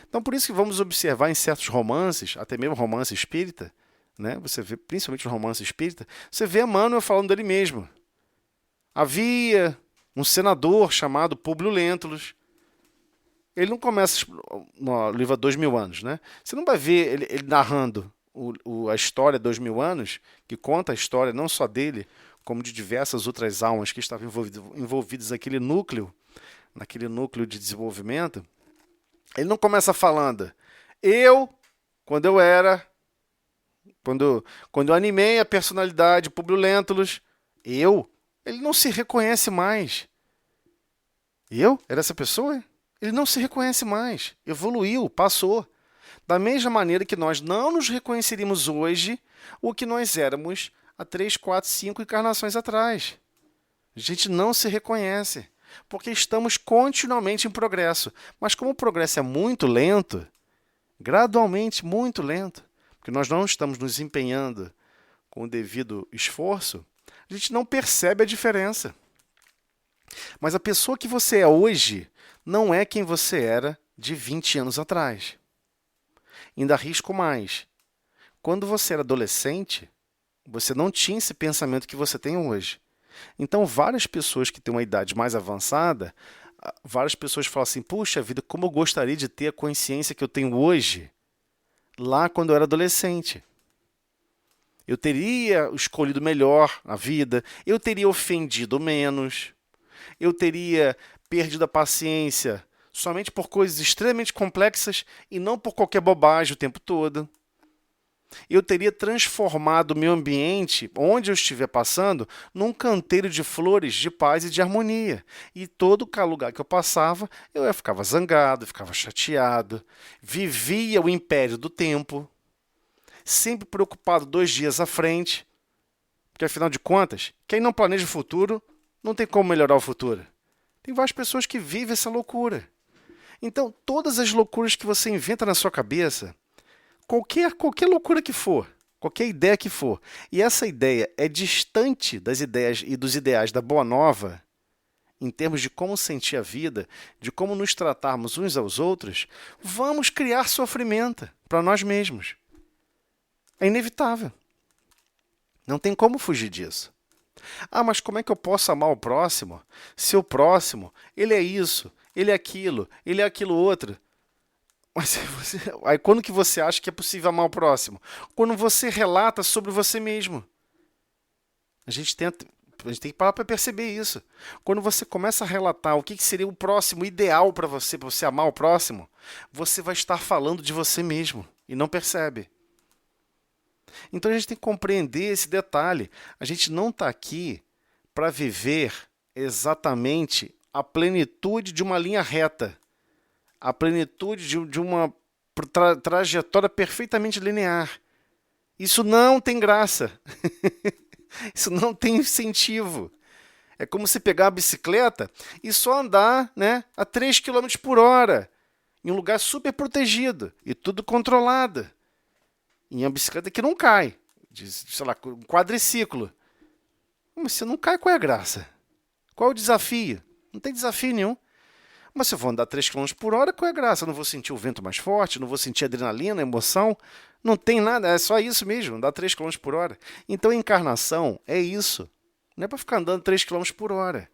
Então, por isso que vamos observar em certos romances, até mesmo romance espírita, né? Você vê, principalmente no romance espírita, você vê Emmanuel falando dele mesmo. Havia um senador chamado Públio Lentulus. Ele não começa no livro há 2000 anos, né? Você não vai ver ele narrando a história há 2000 anos, que conta a história não só dele, como de diversas outras almas que estavam envolvidas naquele núcleo de desenvolvimento. Ele não começa falando, quando eu animei a personalidade Públio Lentulus, ele não se reconhece mais. Eu? Era essa pessoa? Ele não se reconhece mais. Evoluiu, passou. Da mesma maneira que nós não nos reconheceríamos hoje o que nós éramos há 3, 4, 5 encarnações atrás. A gente não se reconhece, porque estamos continuamente em progresso. Mas como o progresso é muito lento, gradualmente muito lento, porque nós não estamos nos empenhando com o devido esforço, a gente não percebe a diferença. Mas a pessoa que você é hoje não é quem você era de 20 anos atrás. Ainda arrisco mais. Quando você era adolescente, você não tinha esse pensamento que você tem hoje. Então, várias pessoas que têm uma idade mais avançada, várias pessoas falam assim, puxa vida, como eu gostaria de ter a consciência que eu tenho hoje, lá quando eu era adolescente. Eu teria escolhido melhor a vida, eu teria ofendido menos, eu teria perdido a paciência somente por coisas extremamente complexas e não por qualquer bobagem o tempo todo. Eu teria transformado o meu ambiente, onde eu estiver passando, num canteiro de flores, de paz e de harmonia. E todo lugar que eu passava, eu ficava zangado, ficava chateado, vivia o império do tempo, sempre preocupado 2 dias à frente, porque afinal de contas, quem não planeja o futuro, não tem como melhorar o futuro. Tem várias pessoas que vivem essa loucura. Então, todas as loucuras que você inventa na sua cabeça, qualquer loucura que for, qualquer ideia que for, e essa ideia é distante das ideias e dos ideais da Boa Nova, em termos de como sentir a vida, de como nos tratarmos uns aos outros, vamos criar sofrimento para nós mesmos. É inevitável. Não tem como fugir disso. Ah, mas como é que eu posso amar o próximo se o próximo, ele é isso, ele é aquilo outro? Mas aí quando que você acha que é possível amar o próximo? Quando você relata sobre você mesmo. A gente tem que parar para perceber isso. Quando você começa a relatar o que seria o próximo ideal para você amar o próximo, você vai estar falando de você mesmo e não percebe. Então a gente tem que compreender esse detalhe. A gente não está aqui para viver exatamente a plenitude de uma linha reta, a plenitude de uma trajetória perfeitamente linear. Isso não tem graça. Isso não tem incentivo. É como se pegar a bicicleta e só andar, né, a 3 km por hora, em um lugar super protegido e tudo controlado. Em uma bicicleta que não cai, sei lá, um quadriciclo. Mas se não cai, qual é a graça? Qual é o desafio? Não tem desafio nenhum. Mas se eu vou andar 3 km por hora, qual é a graça? Eu não vou sentir o vento mais forte, não vou sentir adrenalina, emoção. Não tem nada, é só isso mesmo, andar 3 km por hora. Então a encarnação é isso. Não é para ficar andando 3 km por hora.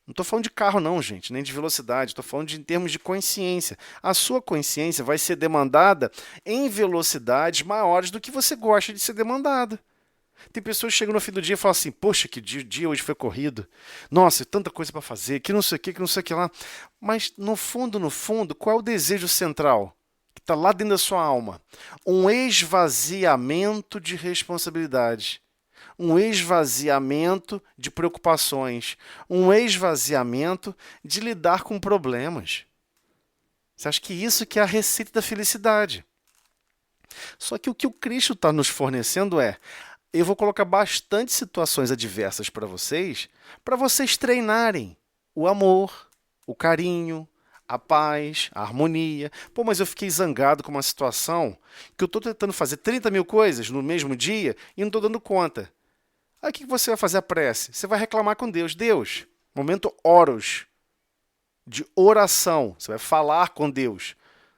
Não estou falando de carro não, gente, nem de velocidade. Estou falando em termos de consciência. A sua consciência vai ser demandada em velocidades maiores do que você gosta de ser demandada. Tem pessoas que chegam no fim do dia e falam assim, poxa, que dia hoje foi corrido. Nossa, tanta coisa para fazer, que não sei o que não sei o que lá. Mas, no fundo, qual é o desejo central? Que está lá dentro da sua alma? Um esvaziamento de responsabilidade. Um esvaziamento de preocupações. Um esvaziamento de lidar com problemas. Você acha que isso que é a receita da felicidade? Só que o que o Cristo está nos fornecendo é eu vou colocar bastante situações adversas para vocês treinarem o amor, o carinho, a paz, a harmonia. Pô, mas eu fiquei zangado com uma situação que eu estou tentando fazer 30 mil coisas no mesmo dia e não estou dando conta. Aí o que você vai fazer a prece? Você vai reclamar com Deus. Deus, momento oros, de oração. Você vai falar com Deus.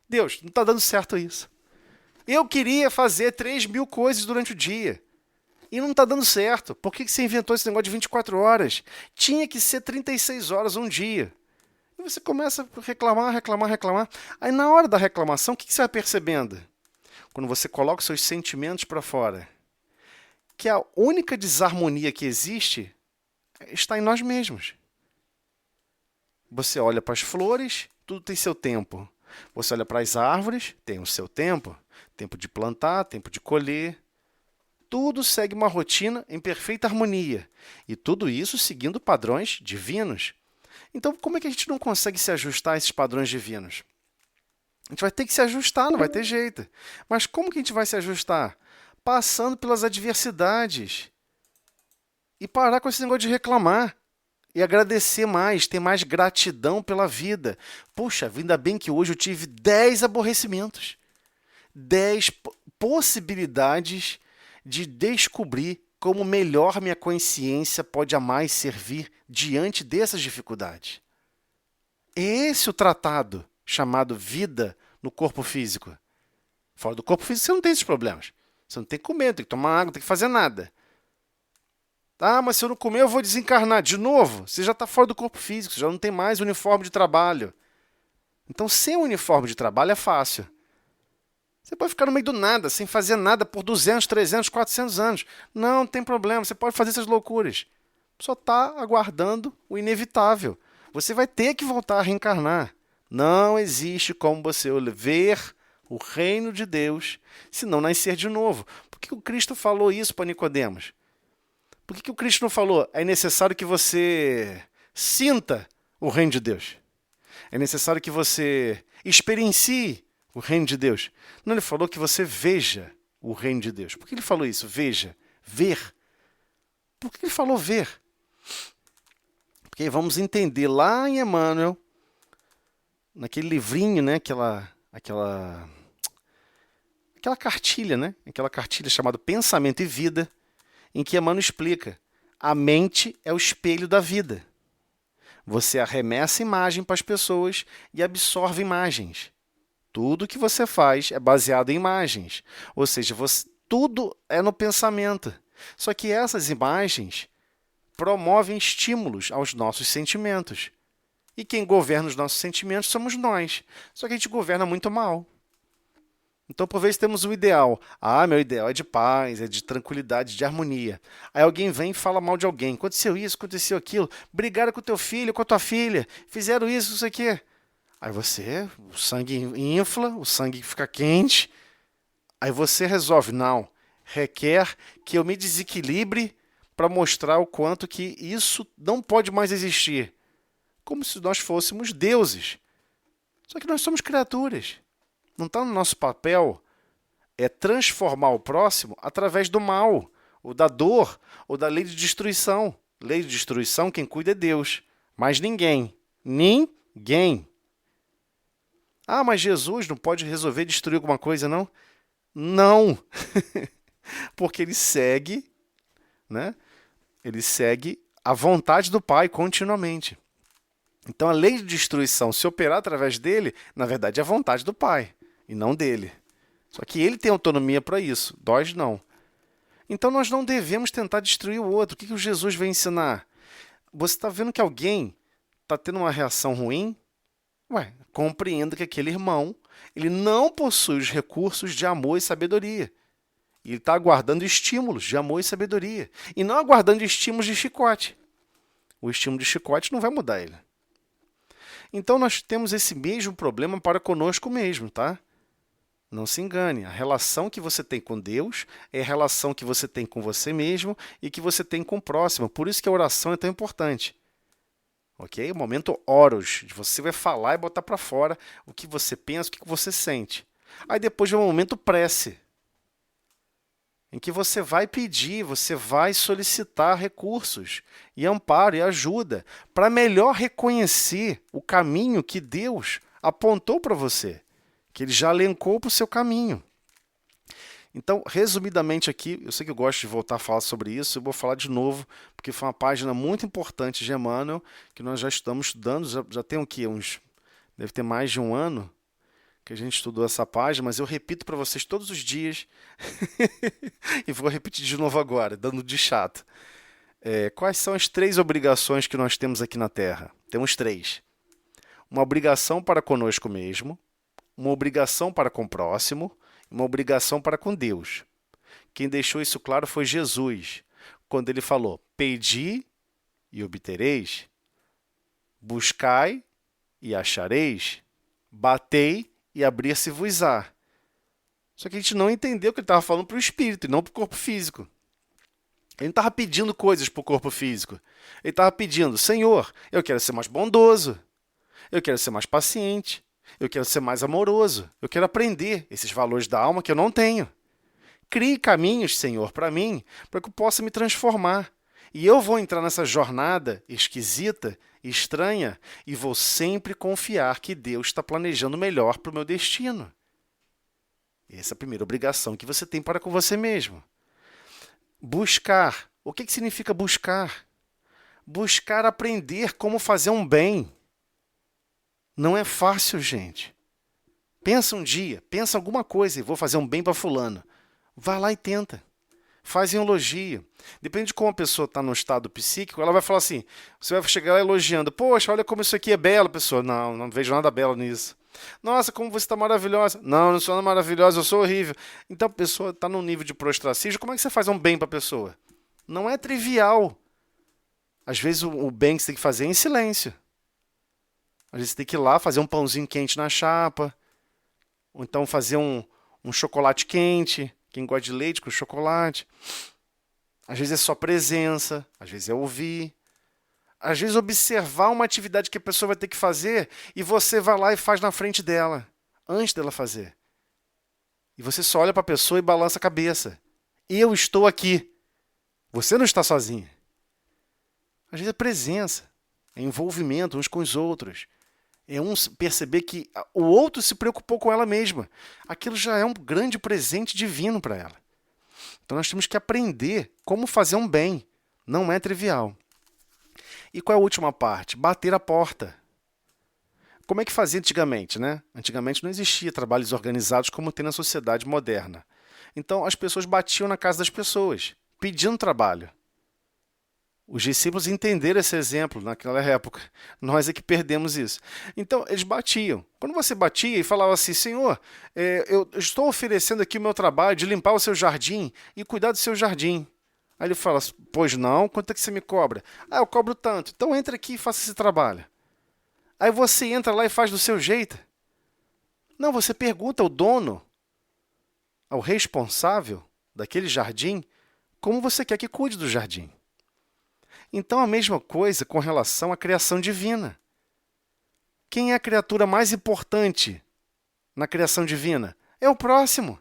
Deus, não está dando certo isso. Eu queria fazer 3 mil coisas durante o dia. E não está dando certo. Por que você inventou esse negócio de 24 horas? Tinha que ser 36 horas um dia. E você começa a reclamar, reclamar, reclamar. Aí na hora da reclamação, o que você vai percebendo? Quando você coloca os seus sentimentos para fora, que a única desarmonia que existe está em nós mesmos. Você olha para as flores, tudo tem seu tempo. Você olha para as árvores, tem o seu tempo. Tempo de plantar, tempo de colher. Tudo segue uma rotina em perfeita harmonia. E tudo isso seguindo padrões divinos. Então, como é que a gente não consegue se ajustar a esses padrões divinos? A gente vai ter que se ajustar, não vai ter jeito. Mas como que a gente vai se ajustar? Passando pelas adversidades. E parar com esse negócio de reclamar. E agradecer mais, ter mais gratidão pela vida. Puxa, ainda bem que hoje eu tive 10 aborrecimentos. 10 possibilidades de descobrir como melhor minha consciência pode amar e servir diante dessas dificuldades. É esse o tratado chamado vida no corpo físico. Fora do corpo físico você não tem esses problemas. Você não tem que comer, não tem que tomar água, não tem que fazer nada. Ah, mas se eu não comer eu vou desencarnar. De novo, você já está fora do corpo físico, você já não tem mais uniforme de trabalho. Então, sem uniforme de trabalho é fácil. Você pode ficar no meio do nada, sem fazer nada por 200, 300, 400 anos. Não tem problema, você pode fazer essas loucuras. Só está aguardando o inevitável. Você vai ter que voltar a reencarnar. Não existe como você ver o reino de Deus se não nascer de novo. Por que o Cristo falou isso para Nicodemos? Por que o Cristo não falou? É necessário que você sinta o reino de Deus. É necessário que você experiencie o reino de Deus. Não, ele falou que você veja o reino de Deus. Por que ele falou isso? Veja, ver. Por que ele falou ver? Porque vamos entender lá em Emmanuel, naquele livrinho, né, aquela cartilha, né, aquela cartilha chamada Pensamento e Vida, em que Emmanuel explica: a mente é o espelho da vida. Você arremessa imagem para as pessoas e absorve imagens. Tudo que você faz é baseado em imagens. Ou seja, tudo é no pensamento. Só que essas imagens promovem estímulos aos nossos sentimentos. E quem governa os nossos sentimentos somos nós. Só que a gente governa muito mal. Então, por vezes, temos um ideal. Ah, meu ideal é de paz, é de tranquilidade, de harmonia. Aí alguém vem e fala mal de alguém. Aconteceu isso, aconteceu aquilo. Brigaram com o teu filho, com a tua filha. Fizeram isso, isso aqui. Aí o sangue infla, o sangue fica quente. Aí você resolve, não, requer que eu me desequilibre para mostrar o quanto que isso não pode mais existir. Como se nós fôssemos deuses. Só que nós somos criaturas. Não está no nosso papel transformar o próximo através do mal, ou da dor, ou da lei de destruição. Lei de destruição, quem cuida é Deus. Mas ninguém. Ninguém. Ah, mas Jesus não pode resolver destruir alguma coisa, não? Não. Porque ele segue, né? Ele segue a vontade do Pai continuamente. Então, a lei de destruição, se operar através dele, na verdade é a vontade do Pai, e não dele. Só que ele tem autonomia para isso, nós não. Então, nós não devemos tentar destruir o outro. O que o Jesus vai ensinar? Você está vendo que alguém está tendo uma reação ruim? Compreenda que aquele irmão ele não possui os recursos de amor e sabedoria. Ele está aguardando estímulos de amor e sabedoria. E não aguardando estímulos de chicote. O estímulo de chicote não vai mudar ele. Então, nós temos esse mesmo problema para conosco mesmo, tá? Não se engane. A relação que você tem com Deus é a relação que você tem com você mesmo e que você tem com o próximo. Por isso que a oração é tão importante. Ok? O momento oros, de você vai falar e botar para fora o que você pensa, o que você sente. Aí depois vem o momento prece. em que você vai pedir, você vai solicitar recursos e amparo e ajuda para melhor reconhecer o caminho que Deus apontou para você, que Ele já elencou para o seu caminho. Então, resumidamente aqui, eu sei que eu gosto de voltar a falar sobre isso, eu vou falar de novo, porque foi uma página muito importante de Emmanuel, que nós já estamos estudando, já tem o quê? Deve ter mais de um ano que a gente estudou essa página, mas eu repito para vocês todos os dias, e vou repetir de novo agora, dando de chato. Quais são as 3 obrigações que nós temos aqui na Terra? Temos 3. Uma obrigação para conosco mesmo, uma obrigação para com o próximo, uma obrigação para com Deus. Quem deixou isso claro foi Jesus, quando ele falou: pedi e obtereis, buscai e achareis, batei e abrir-se-vos-á. Só que a gente não entendeu que ele estava falando para o espírito e não para o corpo físico. Ele não estava pedindo coisas para o corpo físico. Ele estava pedindo: Senhor, eu quero ser mais bondoso, eu quero ser mais paciente, eu quero ser mais amoroso, eu quero aprender esses valores da alma que eu não tenho. Crie caminhos, Senhor, para mim, para que eu possa me transformar. E eu vou entrar nessa jornada esquisita, estranha, e vou sempre confiar que Deus está planejando melhor para o meu destino. Essa é a primeira obrigação que você tem para com você mesmo. Buscar. O que significa buscar? Buscar aprender como fazer um bem. Não é fácil, gente. Pensa um dia, pensa alguma coisa e vou fazer um bem para fulano. Vai lá e tenta. Faz em elogio. Depende de como a pessoa está no estado psíquico, ela vai falar assim, você vai chegar lá elogiando, poxa, olha como isso aqui é belo, pessoa. Não, não vejo nada belo nisso. Nossa, como você está maravilhosa. Não, não sou maravilhosa, eu sou horrível. Então a pessoa está num nível de prostracismo, como é que você faz um bem para a pessoa? Não é trivial. Às vezes o bem que você tem que fazer é em silêncio. Às vezes você tem que ir lá fazer um pãozinho quente na chapa, ou então fazer um chocolate quente, quem gosta de leite com chocolate. Às vezes é só presença, às vezes é ouvir. Às vezes observar uma atividade que a pessoa vai ter que fazer e você vai lá e faz na frente dela, antes dela fazer. E você só olha para a pessoa e balança a cabeça. Eu estou aqui. Você não está sozinho. Às vezes é presença, é envolvimento uns com os outros. É perceber que o outro se preocupou com ela mesma. Aquilo já é um grande presente divino para ela. Então nós temos que aprender como fazer um bem. Não é trivial. E qual é a última parte? Bater a porta. Como é que fazia antigamente, né? Antigamente não existia trabalhos organizados como tem na sociedade moderna. Então as pessoas batiam na casa das pessoas, pedindo trabalho. Os discípulos entenderam esse exemplo naquela época. Nós é que perdemos isso. Então, eles batiam. Quando você batia e falava assim, Senhor, eu estou oferecendo aqui o meu trabalho de limpar o seu jardim e cuidar do seu jardim. Aí ele fala, pois não, quanto é que você me cobra? Eu cobro tanto. Então, entra aqui e faça esse trabalho. Aí você entra lá e faz do seu jeito. Não, você pergunta ao dono, ao responsável daquele jardim, como você quer que cuide do jardim. Então, a mesma coisa com relação à criação divina. Quem é a criatura mais importante na criação divina? É o próximo.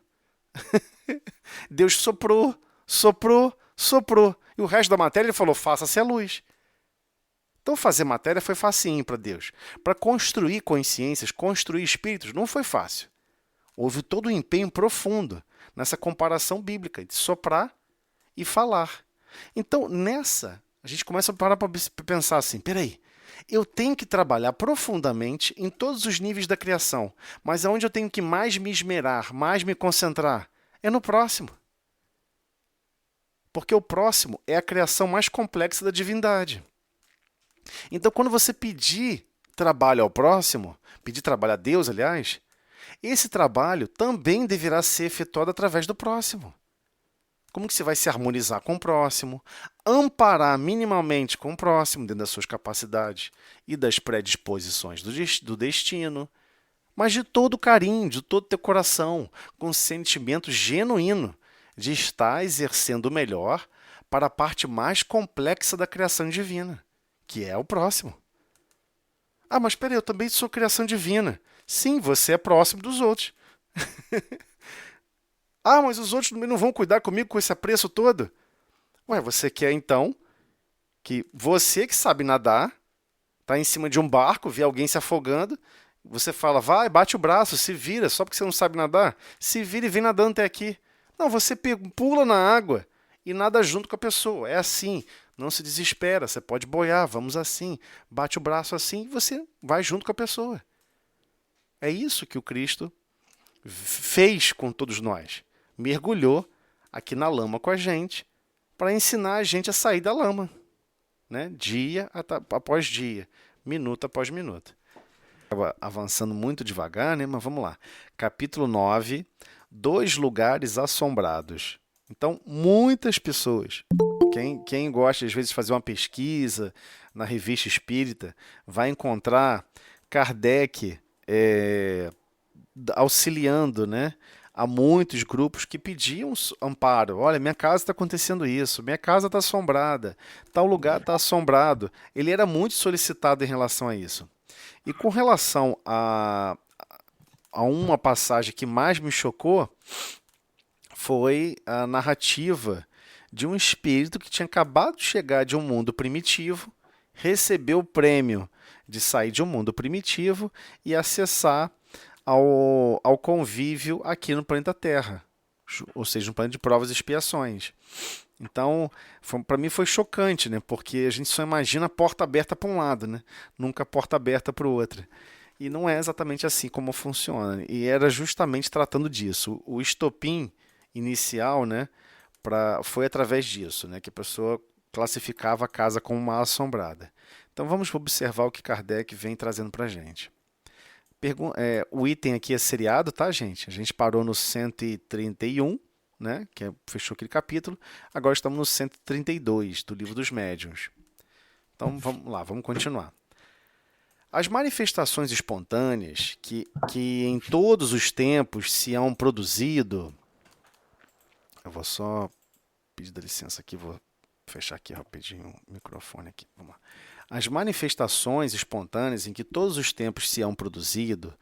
Deus soprou, soprou, soprou. E o resto da matéria ele falou, faça-se a luz. Então, fazer matéria foi facinho para Deus. Para construir consciências, construir espíritos, não foi fácil. Houve todo um empenho profundo nessa comparação bíblica de soprar e falar. Então, a gente começa a parar para pensar assim, peraí, eu tenho que trabalhar profundamente em todos os níveis da criação, mas aonde eu tenho que mais me esmerar, mais me concentrar? É no próximo. Porque o próximo é a criação mais complexa da divindade. Então, quando você pedir trabalho ao próximo, pedir trabalho a Deus, aliás, esse trabalho também deverá ser efetuado através do próximo. Como que você vai se harmonizar com o próximo, amparar minimamente com o próximo, dentro das suas capacidades e das predisposições do destino, mas de todo carinho, de todo teu coração, com sentimento genuíno de estar exercendo o melhor para a parte mais complexa da criação divina, que é o próximo. Mas espera aí, eu também sou criação divina. Sim, você é próximo dos outros. Ah, mas os outros não vão cuidar comigo com esse apreço todo? Ué, você quer então que você que sabe nadar, tá em cima de um barco, vê alguém se afogando, você fala, vai, bate o braço, se vira, só porque você não sabe nadar, se vira e vem nadando até aqui. Não, você pula na água e nada junto com a pessoa. É assim, não se desespera, você pode boiar, vamos assim, bate o braço assim e você vai junto com a pessoa. É isso que o Cristo fez com todos nós. Mergulhou aqui na lama com a gente para ensinar a gente a sair da lama, né? Dia após dia, minuto após minuto. Estava avançando muito devagar, né? Mas vamos lá. Capítulo 9, dois lugares assombrados. Então, muitas pessoas, quem gosta às vezes de fazer uma pesquisa na revista espírita, vai encontrar Kardec auxiliando, né, a muitos grupos que pediam amparo. Olha, minha casa está acontecendo isso, minha casa está assombrada, tal lugar está assombrado. Ele era muito solicitado em relação a isso. E com relação a uma passagem que mais me chocou, foi a narrativa de um espírito que tinha acabado de chegar de um mundo primitivo, recebeu o prêmio de sair de um mundo primitivo e acessar ao convívio aqui no planeta Terra, ou seja, no planeta de provas e expiações. Então, para mim foi chocante, né? Porque a gente só imagina a porta aberta para um lado, né? Nunca a porta aberta para o outro. E não é exatamente assim como funciona. E era justamente tratando disso. O estopim inicial, né, foi através disso, né, que a pessoa classificava a casa como mal assombrada. Então vamos observar o que Kardec vem trazendo para a gente. O item aqui é seriado, tá, gente? A gente parou no 131, né, fechou aquele capítulo. Agora estamos no 132 do Livro dos Médiuns. Então vamos lá, vamos continuar. As manifestações espontâneas que em todos os tempos se hão produzido. Eu vou só pedir licença aqui, vou fechar aqui rapidinho o microfone aqui. Vamos lá. As manifestações espontâneas em que todos os tempos se hão produzido,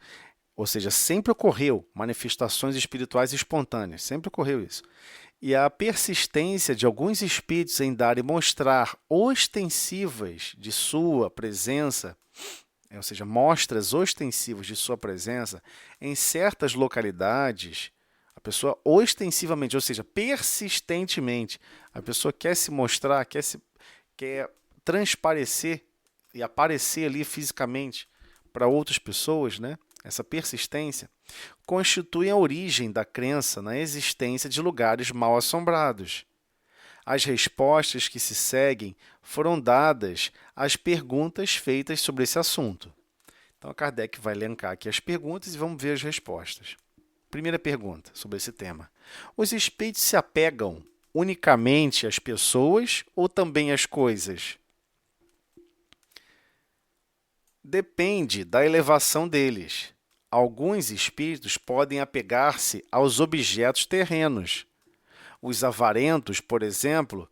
ou seja, sempre ocorreu manifestações espirituais espontâneas, sempre ocorreu isso. E a persistência de alguns espíritos em dar e mostrar ostensivas de sua presença, ou seja, mostras ostensivas de sua presença em certas localidades, a pessoa ostensivamente, ou seja, persistentemente, a pessoa quer se mostrar, quer transparecer e aparecer ali fisicamente para outras pessoas, né? Essa persistência constitui a origem da crença na existência de lugares mal assombrados. As respostas que se seguem foram dadas às perguntas feitas sobre esse assunto. Então, a Kardec vai elencar aqui as perguntas e vamos ver as respostas. Primeira pergunta sobre esse tema. Os espíritos se apegam unicamente às pessoas ou também às coisas? Depende da elevação deles. Alguns espíritos podem apegar-se aos objetos terrenos. Os avarentos, por exemplo,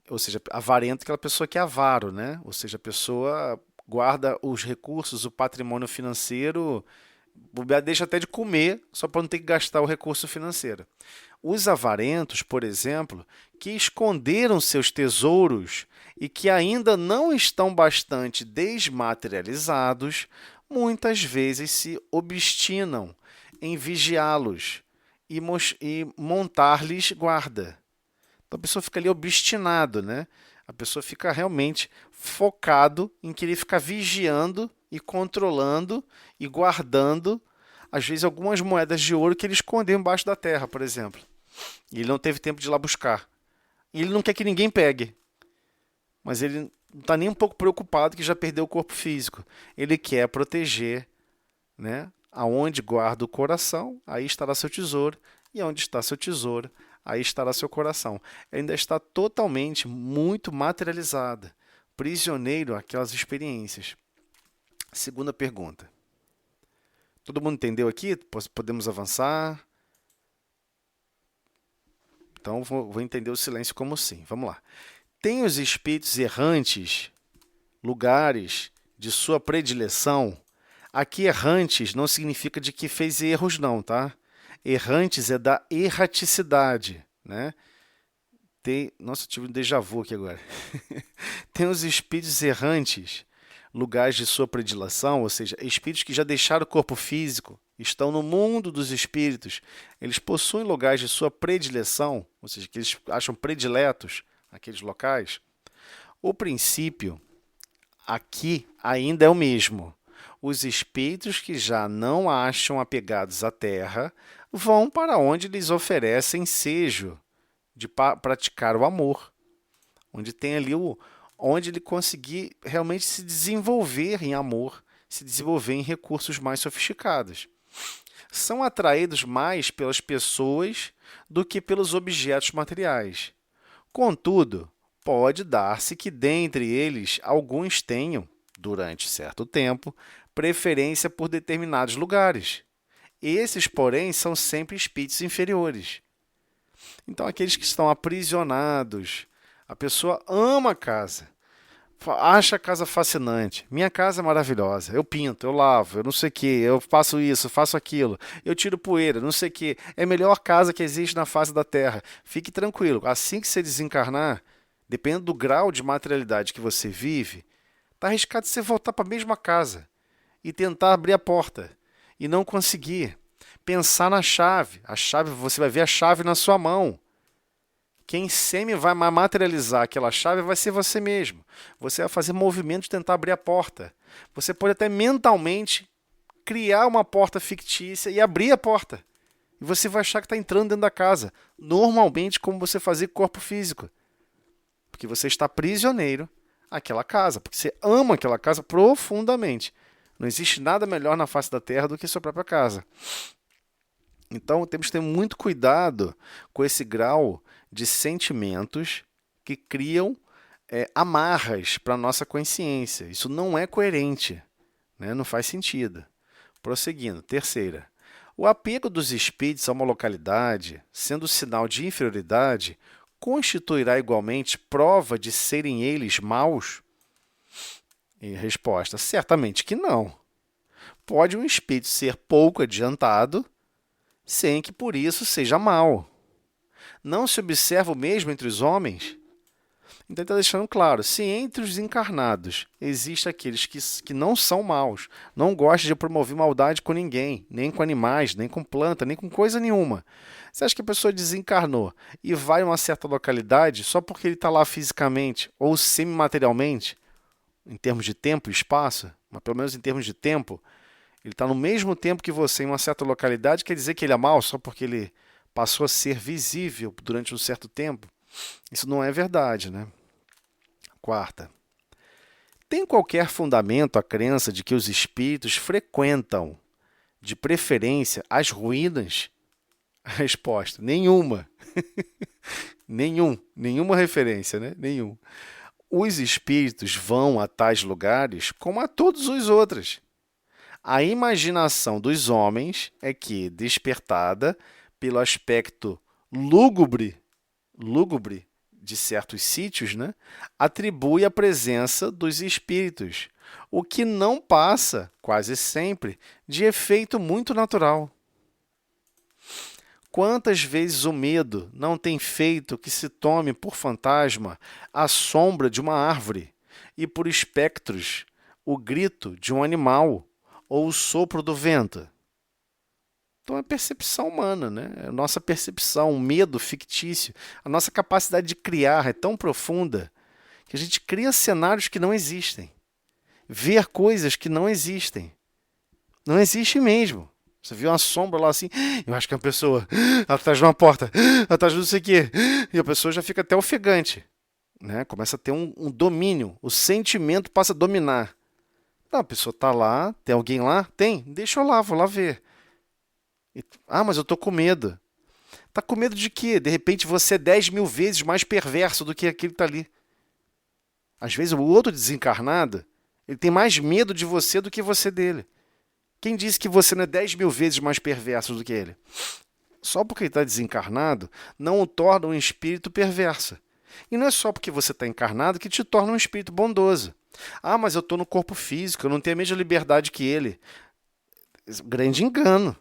ou seja, avarento é aquela pessoa que é avaro, né? Ou seja, a pessoa guarda os recursos, o patrimônio financeiro, deixa até de comer, só para não ter que gastar o recurso financeiro. Os avarentos, por exemplo, que esconderam seus tesouros e que ainda não estão bastante desmaterializados, muitas vezes se obstinam em vigiá-los e montar-lhes guarda. Então a pessoa fica ali obstinado, né? A pessoa fica realmente focado em querer ficar vigiando e controlando e guardando, às vezes, algumas moedas de ouro que ele escondeu embaixo da terra, por exemplo. E ele não teve tempo de ir lá buscar. E ele não quer que ninguém pegue. Mas ele não está nem um pouco preocupado que já perdeu o corpo físico. Ele quer proteger, né? Aonde guarda o coração, aí estará seu tesouro. E onde está seu tesouro, aí estará seu coração. Ele ainda está totalmente, muito materializada, prisioneiro àquelas experiências. Segunda pergunta. Todo mundo entendeu aqui? Podemos avançar? Então, vou entender o silêncio como sim. Vamos lá. Tem os espíritos errantes lugares de sua predileção? Aqui, errantes não significa de que fez erros, não, tá? Errantes é da erraticidade, né? Nossa, eu tive um déjà vu aqui agora. Tem os espíritos errantes, lugares de sua predileção, ou seja, espíritos que já deixaram o corpo físico, estão no mundo dos espíritos, eles possuem lugares de sua predileção, ou seja, que eles acham prediletos aqueles locais. O princípio aqui ainda é o mesmo. Os espíritos que já não acham apegados à terra vão para onde lhes oferecem ensejo de praticar o amor, onde tem ali onde ele conseguir realmente se desenvolver em amor, se desenvolver em recursos mais sofisticados. São atraídos mais pelas pessoas do que pelos objetos materiais. Contudo, pode dar-se que dentre eles alguns tenham, durante certo tempo, preferência por determinados lugares. Esses, porém, são sempre espíritos inferiores. Então, aqueles que estão aprisionados, a pessoa ama a casa, acha a casa fascinante. Minha casa é maravilhosa. Eu pinto, eu lavo, eu não sei o que, eu faço isso, faço aquilo, eu tiro poeira, não sei o que. É a melhor casa que existe na face da Terra. Fique tranquilo, assim que você desencarnar, dependendo do grau de materialidade que você vive, está arriscado você voltar para a mesma casa e tentar abrir a porta e não conseguir. Pensar na chave. A chave, você vai ver a chave na sua mão. Quem sempre vai materializar aquela chave vai ser você mesmo. Você vai fazer movimento de tentar abrir a porta. Você pode até mentalmente criar uma porta fictícia e abrir a porta. E você vai achar que está entrando dentro da casa. Normalmente, como você fazia com o corpo físico. Porque você está prisioneiro àquela casa. Porque você ama aquela casa profundamente. Não existe nada melhor na face da terra do que sua própria casa. Então, temos que ter muito cuidado com esse grau de sentimentos que criam amarras para a nossa consciência. Isso não é coerente, né? Não faz sentido. Prosseguindo, terceira. O apego dos espíritos a uma localidade, sendo sinal de inferioridade, constituirá igualmente prova de serem eles maus? E resposta, certamente que não. Pode um espírito ser pouco adiantado, sem que por isso seja mau. Não se observa o mesmo entre os homens? Então, está deixando claro, se entre os encarnados existem aqueles que não são maus, não gostam de promover maldade com ninguém, nem com animais, nem com planta, nem com coisa nenhuma. Você acha que a pessoa desencarnou e vai a uma certa localidade só porque ele está lá fisicamente ou semimaterialmente, em termos de tempo e espaço, mas pelo menos em termos de tempo, ele está no mesmo tempo que você em uma certa localidade, quer dizer que ele é mau só porque ele passou a ser visível durante um certo tempo? Isso não é verdade, né? Quarta. Tem qualquer fundamento a crença de que os espíritos frequentam, de preferência, as ruínas? A resposta, nenhuma. Nenhuma referência, né? Nenhum. Os espíritos vão a tais lugares como a todos os outros. A imaginação dos homens é que, despertada pelo aspecto lúgubre de certos sítios, né, atribui a presença dos espíritos, o que não passa, quase sempre, de efeito muito natural. Quantas vezes o medo não tem feito que se tome por fantasma a sombra de uma árvore e por espectros o grito de um animal ou o sopro do vento? Então, é percepção humana, né? A nossa percepção, o medo fictício, a nossa capacidade de criar é tão profunda que a gente cria cenários que não existem, ver coisas que não existem. Não existe mesmo. Você viu uma sombra lá assim, eu acho que é uma pessoa, atrás de uma porta, atrás de não sei o quê, e a pessoa já fica até ofegante, né? Começa a ter um domínio, o sentimento passa a dominar. Não, a pessoa está lá, tem alguém lá? Tem, deixa eu lá, vou lá ver. Mas eu estou com medo. Está com medo de quê? De repente você é 10.000 vezes mais perverso do que aquele que está ali. Às vezes o outro desencarnado, ele tem mais medo de você do que você dele. Quem disse que você não é 10.000 vezes mais perverso do que ele? Só porque ele está desencarnado, não o torna um espírito perverso. E não é só porque você está encarnado que te torna um espírito bondoso. Mas eu estou no corpo físico, eu não tenho a mesma liberdade que ele. Grande engano.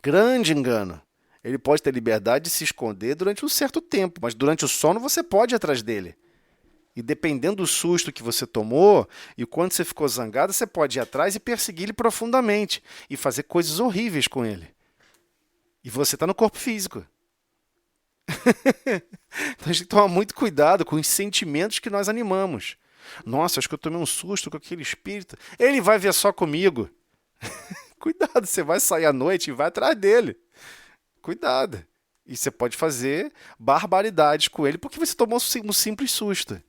Grande engano. Ele pode ter liberdade de se esconder durante um certo tempo, mas durante o sono você pode ir atrás dele. E dependendo do susto que você tomou e quando você ficou zangado, você pode ir atrás e perseguir ele profundamente e fazer coisas horríveis com ele. E você está no corpo físico. Então a gente tem que tomar muito cuidado com os sentimentos que nós animamos. Nossa, acho que eu tomei um susto com aquele espírito. Ele vai ver só comigo. Cuidado, você vai sair à noite e vai atrás dele. Cuidado. E você pode fazer barbaridades com ele porque você tomou um simples susto.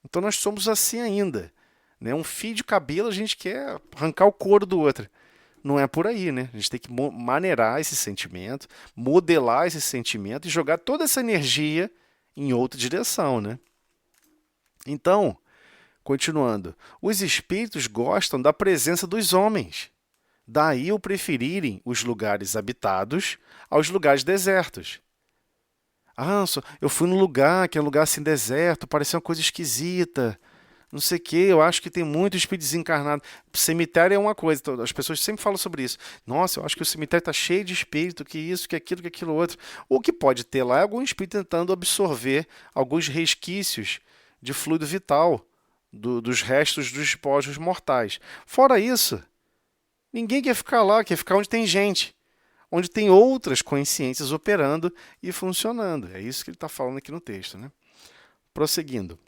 Então nós somos assim ainda. Né? Um fio de cabelo a gente quer arrancar o couro do outro. Não é por aí, né? A gente tem que maneirar esse sentimento, modelar esse sentimento e jogar toda essa energia em outra direção, né? Então, continuando, os espíritos gostam da presença dos homens. Daí o preferirem os lugares habitados aos lugares desertos. Ah, eu fui num lugar que é um lugar assim deserto, parecia uma coisa esquisita. Não sei o que, eu acho que tem muito espírito desencarnado. Cemitério é uma coisa, as pessoas sempre falam sobre isso. Nossa, eu acho que o cemitério está cheio de espírito, que isso, que aquilo outro. O que pode ter lá é algum espírito tentando absorver alguns resquícios de fluido vital dos restos dos despojos mortais. Fora isso, ninguém quer ficar lá, quer ficar onde tem gente, onde tem outras consciências operando e funcionando. É isso que ele está falando aqui no texto, né? Prosseguindo.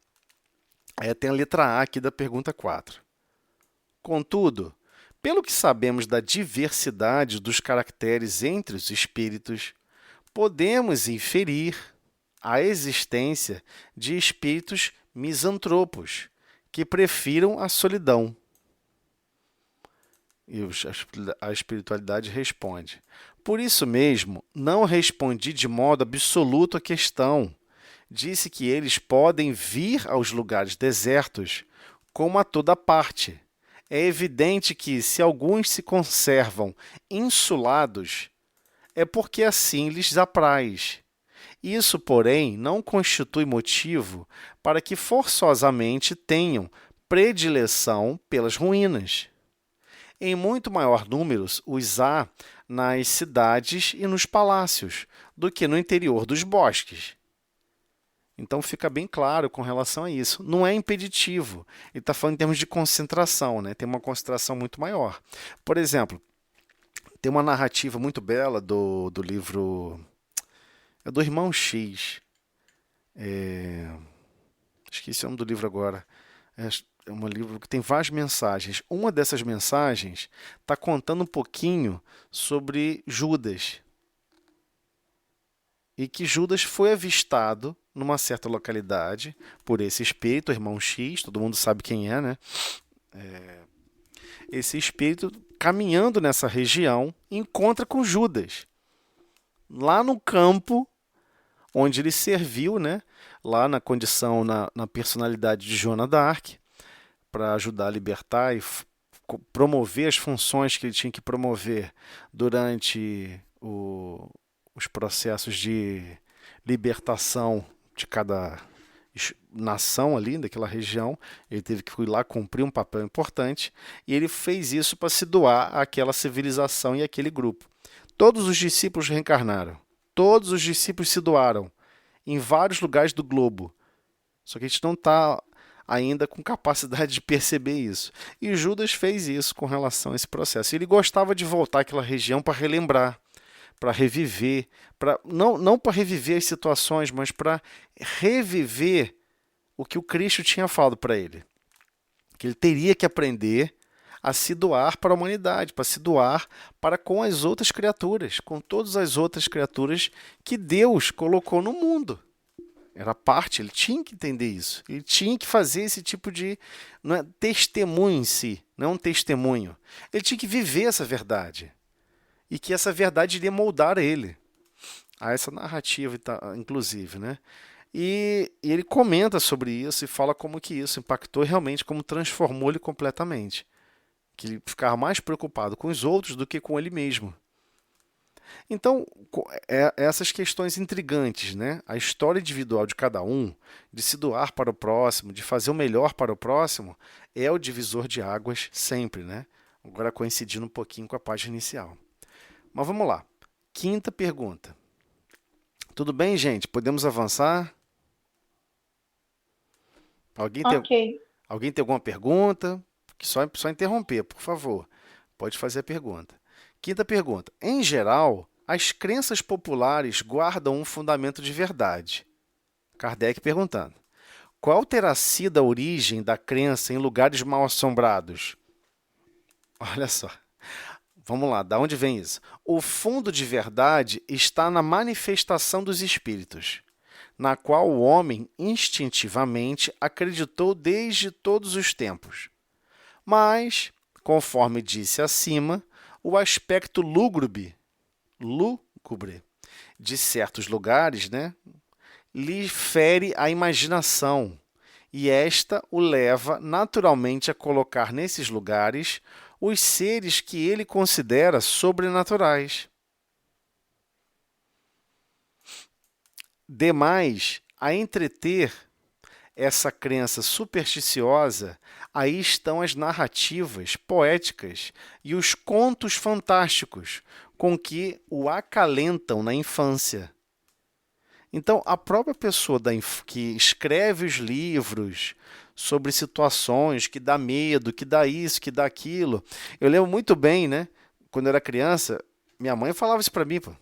Aí tem a letra A aqui da pergunta 4. Contudo, pelo que sabemos da diversidade dos caracteres entre os espíritos, podemos inferir a existência de espíritos misantropos, que prefiram a solidão. E a espiritualidade responde: por isso mesmo, não respondi de modo absoluto à questão. Disse que eles podem vir aos lugares desertos como a toda parte. É evidente que, se alguns se conservam insulados, é porque assim lhes apraz. Isso, porém, não constitui motivo para que forçosamente tenham predileção pelas ruínas. Em muito maior número os há nas cidades e nos palácios do que no interior dos bosques. Então fica bem claro com relação a isso. Não é impeditivo. Ele está falando em termos de concentração, né? Tem uma concentração muito maior. Por exemplo, tem uma narrativa muito bela do livro. É do Irmão X. Esqueci o nome do livro agora. É um livro que tem várias mensagens. Uma dessas mensagens está contando um pouquinho sobre Judas. E que Judas foi avistado numa certa localidade por esse espírito, o irmão X, todo mundo sabe quem é, né? Esse espírito, caminhando nessa região, encontra com Judas, lá no campo onde ele serviu, né? Lá na condição, na personalidade de Joana d'Arc, para ajudar a libertar e promover as funções que ele tinha que promover durante os processos de libertação de cada nação ali, daquela região. Ele teve que ir lá cumprir um papel importante e ele fez isso para se doar àquela civilização e àquele grupo. Todos os discípulos reencarnaram. Todos os discípulos se doaram em vários lugares do globo. Só que a gente não está ainda com capacidade de perceber isso. E Judas fez isso com relação a esse processo. Ele gostava de voltar àquela região para relembrar, para reviver, não para reviver as situações, mas para reviver o que o Cristo tinha falado para ele. Que ele teria que aprender a se doar para a humanidade, para se doar para com as outras criaturas, com todas as outras criaturas que Deus colocou no mundo. Era parte, ele tinha que entender isso. Ele tinha que fazer esse tipo de não é, testemunho em si, não é um testemunho. Ele tinha que viver essa verdade. E que essa verdade iria moldar ele. Há essa narrativa, inclusive, né? E ele comenta sobre isso e fala como que isso impactou realmente, como transformou ele completamente. Que ele ficava mais preocupado com os outros do que com ele mesmo. Então, essas questões intrigantes, né? A história individual de cada um, de se doar para o próximo, de fazer o melhor para o próximo, é o divisor de águas sempre, né? Agora coincidindo um pouquinho com a página inicial. Mas vamos lá. Quinta pergunta. Tudo bem, gente? Podemos avançar? Alguém tem, Ok. alguém tem alguma pergunta? Só interromper, por favor. Pode fazer a pergunta. Quinta pergunta. Em geral, as crenças populares guardam um fundamento de verdade. Kardec perguntando. Qual terá sido a origem da crença em lugares mal assombrados? Olha só. Vamos lá, da onde vem isso? O fundo de verdade está na manifestação dos espíritos, na qual o homem instintivamente acreditou desde todos os tempos. Mas, conforme disse acima, o aspecto lúgubre de certos lugares, né, lhe fere a imaginação, e esta o leva naturalmente a colocar nesses lugares os seres que ele considera sobrenaturais. Demais, a entreter essa crença supersticiosa, aí estão as narrativas poéticas e os contos fantásticos com que o acalentam na infância. Então, a própria pessoa que escreve os livros sobre situações que dá medo, que dá isso, que dá aquilo. Eu lembro muito bem, né? Quando eu era criança, minha mãe falava isso para mim, pô.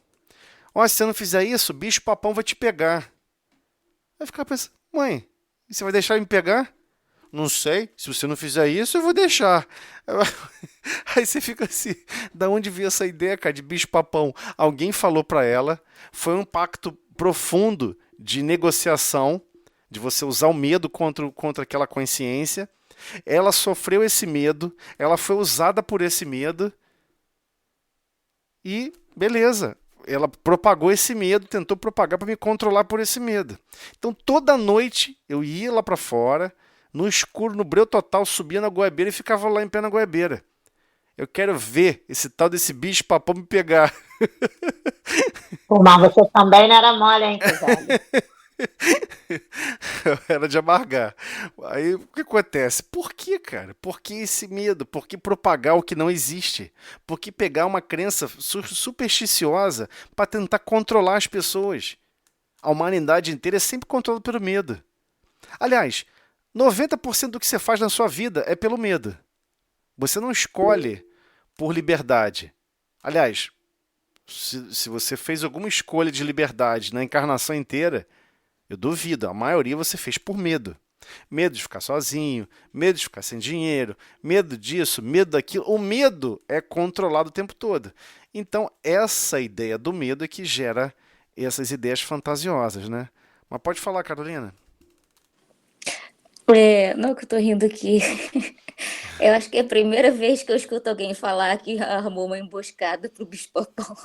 Ó, se você não fizer isso, o bicho-papão vai te pegar. Eu ficava pensando, mãe, e você vai deixar ele me pegar? Não sei, se você não fizer isso, eu vou deixar. Aí você fica assim, da onde veio essa ideia, cara, de bicho-papão? Alguém falou para ela, foi um pacto profundo de negociação, de você usar o medo contra aquela consciência. Ela sofreu esse medo, ela foi usada por esse medo e beleza. Ela propagou esse medo, tentou propagar para me controlar por esse medo. Então toda noite eu ia lá para fora, no escuro, no breu total, subia na goiabeira e ficava lá em pé na goiabeira. Eu quero ver esse tal desse bicho-papão me pegar. Pô, mas você também não era mole, hein, velho? Era de amargar. Aí o que acontece? Por que, cara? Por que esse medo? Por que propagar o que não existe? Por que pegar uma crença supersticiosa para tentar controlar as pessoas? A humanidade inteira é sempre controlada pelo medo. Aliás, 90% do que você faz na sua vida é pelo medo. Você não escolhe por liberdade. Aliás, se você fez alguma escolha de liberdade na encarnação inteira, eu duvido, a maioria você fez por medo. Medo de ficar sozinho, medo de ficar sem dinheiro, medo disso, medo daquilo. O medo é controlado o tempo todo. Então, essa ideia do medo é que gera essas ideias fantasiosas, né? Mas pode falar, Carolina. Não, que eu tô rindo aqui. Eu acho que é a primeira vez que eu escuto alguém falar que armou uma emboscada pro bicho-papão.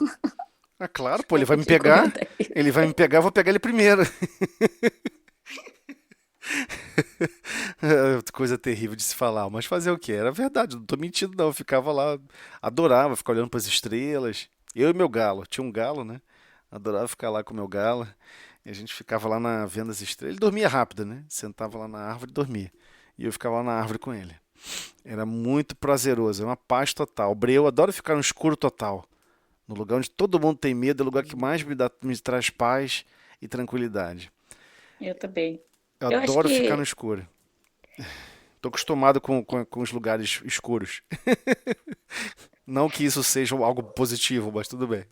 É claro, pô, ele vai me Compartilha o pegar. comentário. Ele vai me pegar, eu vou pegar ele primeiro. Coisa terrível de se falar, mas fazer o quê? Era verdade, não tô mentindo não. Eu ficava lá, adorava ficar olhando para as estrelas. Eu e meu galo, tinha um galo, né? Adorava ficar lá com o meu galo. E a gente ficava lá vendo as estrelas. Ele dormia rápido, né? Sentava lá na árvore e dormia. E eu ficava lá na árvore com ele. Era muito prazeroso, é uma paz total. Eu adoro ficar no escuro total. No lugar onde todo mundo tem medo, é o lugar que mais me traz paz e tranquilidade. Eu também. Eu Eu acho adoro ficar no que escuro. Estou acostumado com os lugares escuros. Não que isso seja algo positivo, mas tudo bem.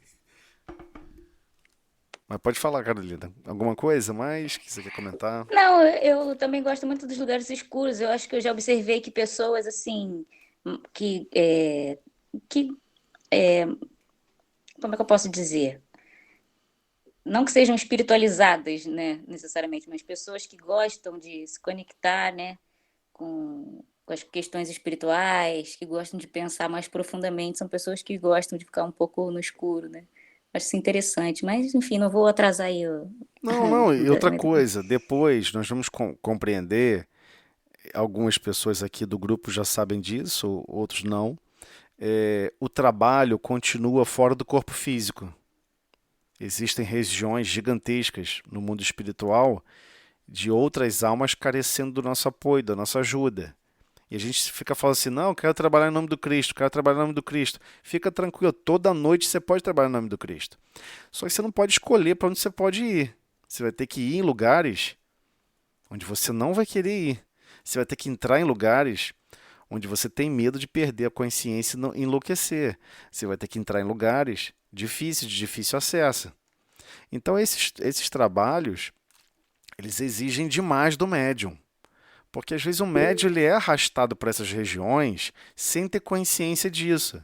Mas pode falar, Carolina. Alguma coisa mais que você quer comentar? Não, eu também gosto muito dos lugares escuros. Eu acho que eu já observei que pessoas assim que que como é que eu posso dizer? Não que sejam espiritualizadas, né, necessariamente, mas pessoas que gostam de se conectar, né, com as questões espirituais, que gostam de pensar mais profundamente, são pessoas que gostam de ficar um pouco no escuro, né? Acho isso interessante, mas enfim, não vou atrasar aí o Não, não. E outra tratamento. coisa, depois nós vamos compreender, algumas pessoas aqui do grupo já sabem disso, outros não. O trabalho continua fora do corpo físico. Existem regiões gigantescas no mundo espiritual de outras almas carecendo do nosso apoio, da nossa ajuda. E a gente fica falando assim, não, eu quero trabalhar em nome do Cristo, quero trabalhar em nome do Cristo. Fica tranquilo, toda noite você pode trabalhar em nome do Cristo. Só que você não pode escolher para onde você pode ir. Você vai ter que ir em lugares onde você não vai querer ir. Você vai ter que entrar em lugares onde você tem medo de perder a consciência e enlouquecer. Você vai ter que entrar em lugares difíceis, de difícil acesso. Então, esses trabalhos, eles exigem demais do médium. Porque às vezes o médium ele é arrastado para essas regiões sem ter consciência disso,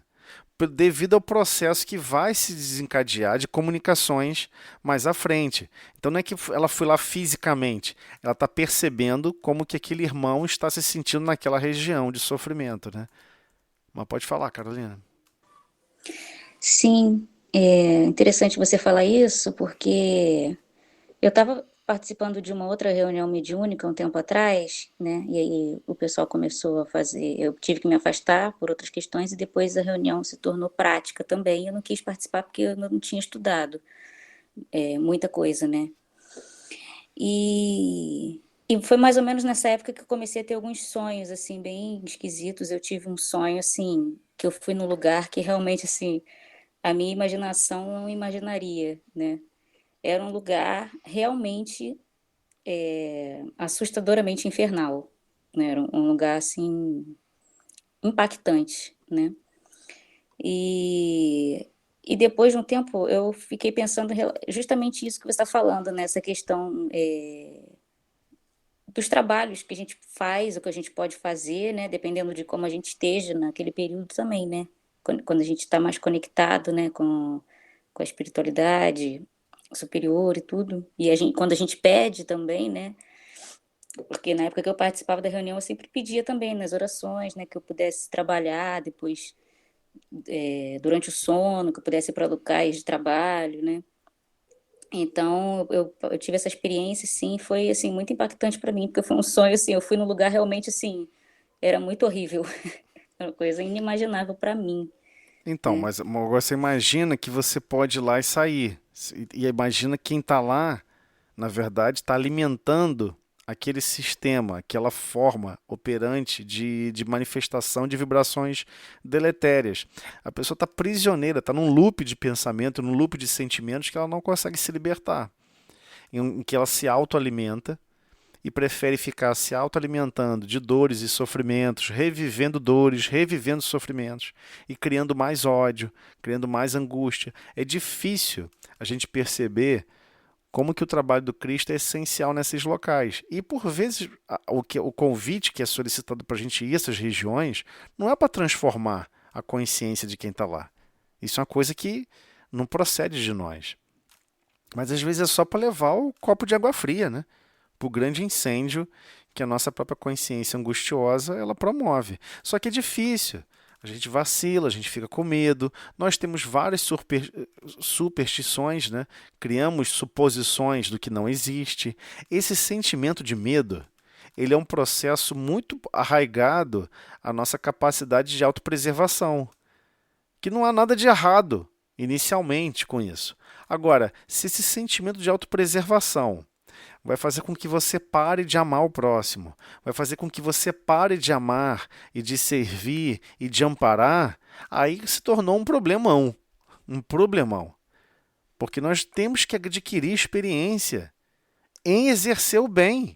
devido ao processo que vai se desencadear de comunicações mais à frente. Então não é que ela foi lá fisicamente, ela está percebendo como que aquele irmão está se sentindo naquela região de sofrimento, né? Mas pode falar, Carolina. Sim, é interessante você falar isso, porque eu estava participando de uma outra reunião mediúnica um tempo atrás, né? E aí o pessoal começou a fazer. Eu tive que me afastar por outras questões e depois a reunião se tornou prática também. Eu não quis participar porque eu não tinha estudado muita coisa, né? E foi mais ou menos nessa época que eu comecei a ter alguns sonhos assim bem esquisitos. Eu tive um sonho assim que eu fui num lugar que realmente assim a minha imaginação não imaginaria, né? Era um lugar realmente assustadoramente infernal, né? Era um lugar assim impactante, né? E, e depois de um tempo eu fiquei pensando justamente isso que você está falando, né? Essa questão dos trabalhos que a gente faz, o que a gente pode fazer, né? Dependendo de como a gente esteja naquele período também, né? Quando a gente está mais conectado, né? Com a espiritualidade superior e tudo. E quando a gente pede também, né? Porque na época que eu participava da reunião, eu sempre pedia também nas orações, né, que eu pudesse trabalhar depois, durante o sono, que eu pudesse ir para locais de trabalho, né. Então, eu tive essa experiência, sim, foi, assim, muito impactante para mim, porque foi um sonho, assim, eu fui num lugar realmente, assim, era muito horrível, era uma coisa inimaginável para mim, Então, né. mas agora você imagina que você pode ir lá e sair. E imagina quem está lá, na verdade, está alimentando aquele sistema, aquela forma operante de manifestação de vibrações deletérias. A pessoa está prisioneira, está num loop de pensamento, num loop de sentimentos que ela não consegue se libertar, em que ela se autoalimenta e prefere ficar se autoalimentando de dores e sofrimentos, revivendo dores, revivendo sofrimentos e criando mais ódio, criando mais angústia. É difícil a gente perceber como que o trabalho do Cristo é essencial nesses locais. E, por vezes, o convite que é solicitado para a gente ir a essas regiões não é para transformar a consciência de quem está lá. Isso é uma coisa que não procede de nós. Mas, às vezes, é só para levar o copo de água fria, né? Para o grande incêndio que a nossa própria consciência angustiosa ela promove. Só que é difícil. A gente vacila, a gente fica com medo. Nós temos várias superstições, né? Criamos suposições do que não existe. Esse sentimento de medo, ele é um processo muito arraigado à nossa capacidade de autopreservação, que não há nada de errado inicialmente com isso. Agora, se esse sentimento de autopreservação vai fazer com que você pare de amar o próximo, vai fazer com que você pare de amar e de servir e de amparar, aí se tornou um problemão, um problemão. Porque nós temos que adquirir experiência em exercer o bem.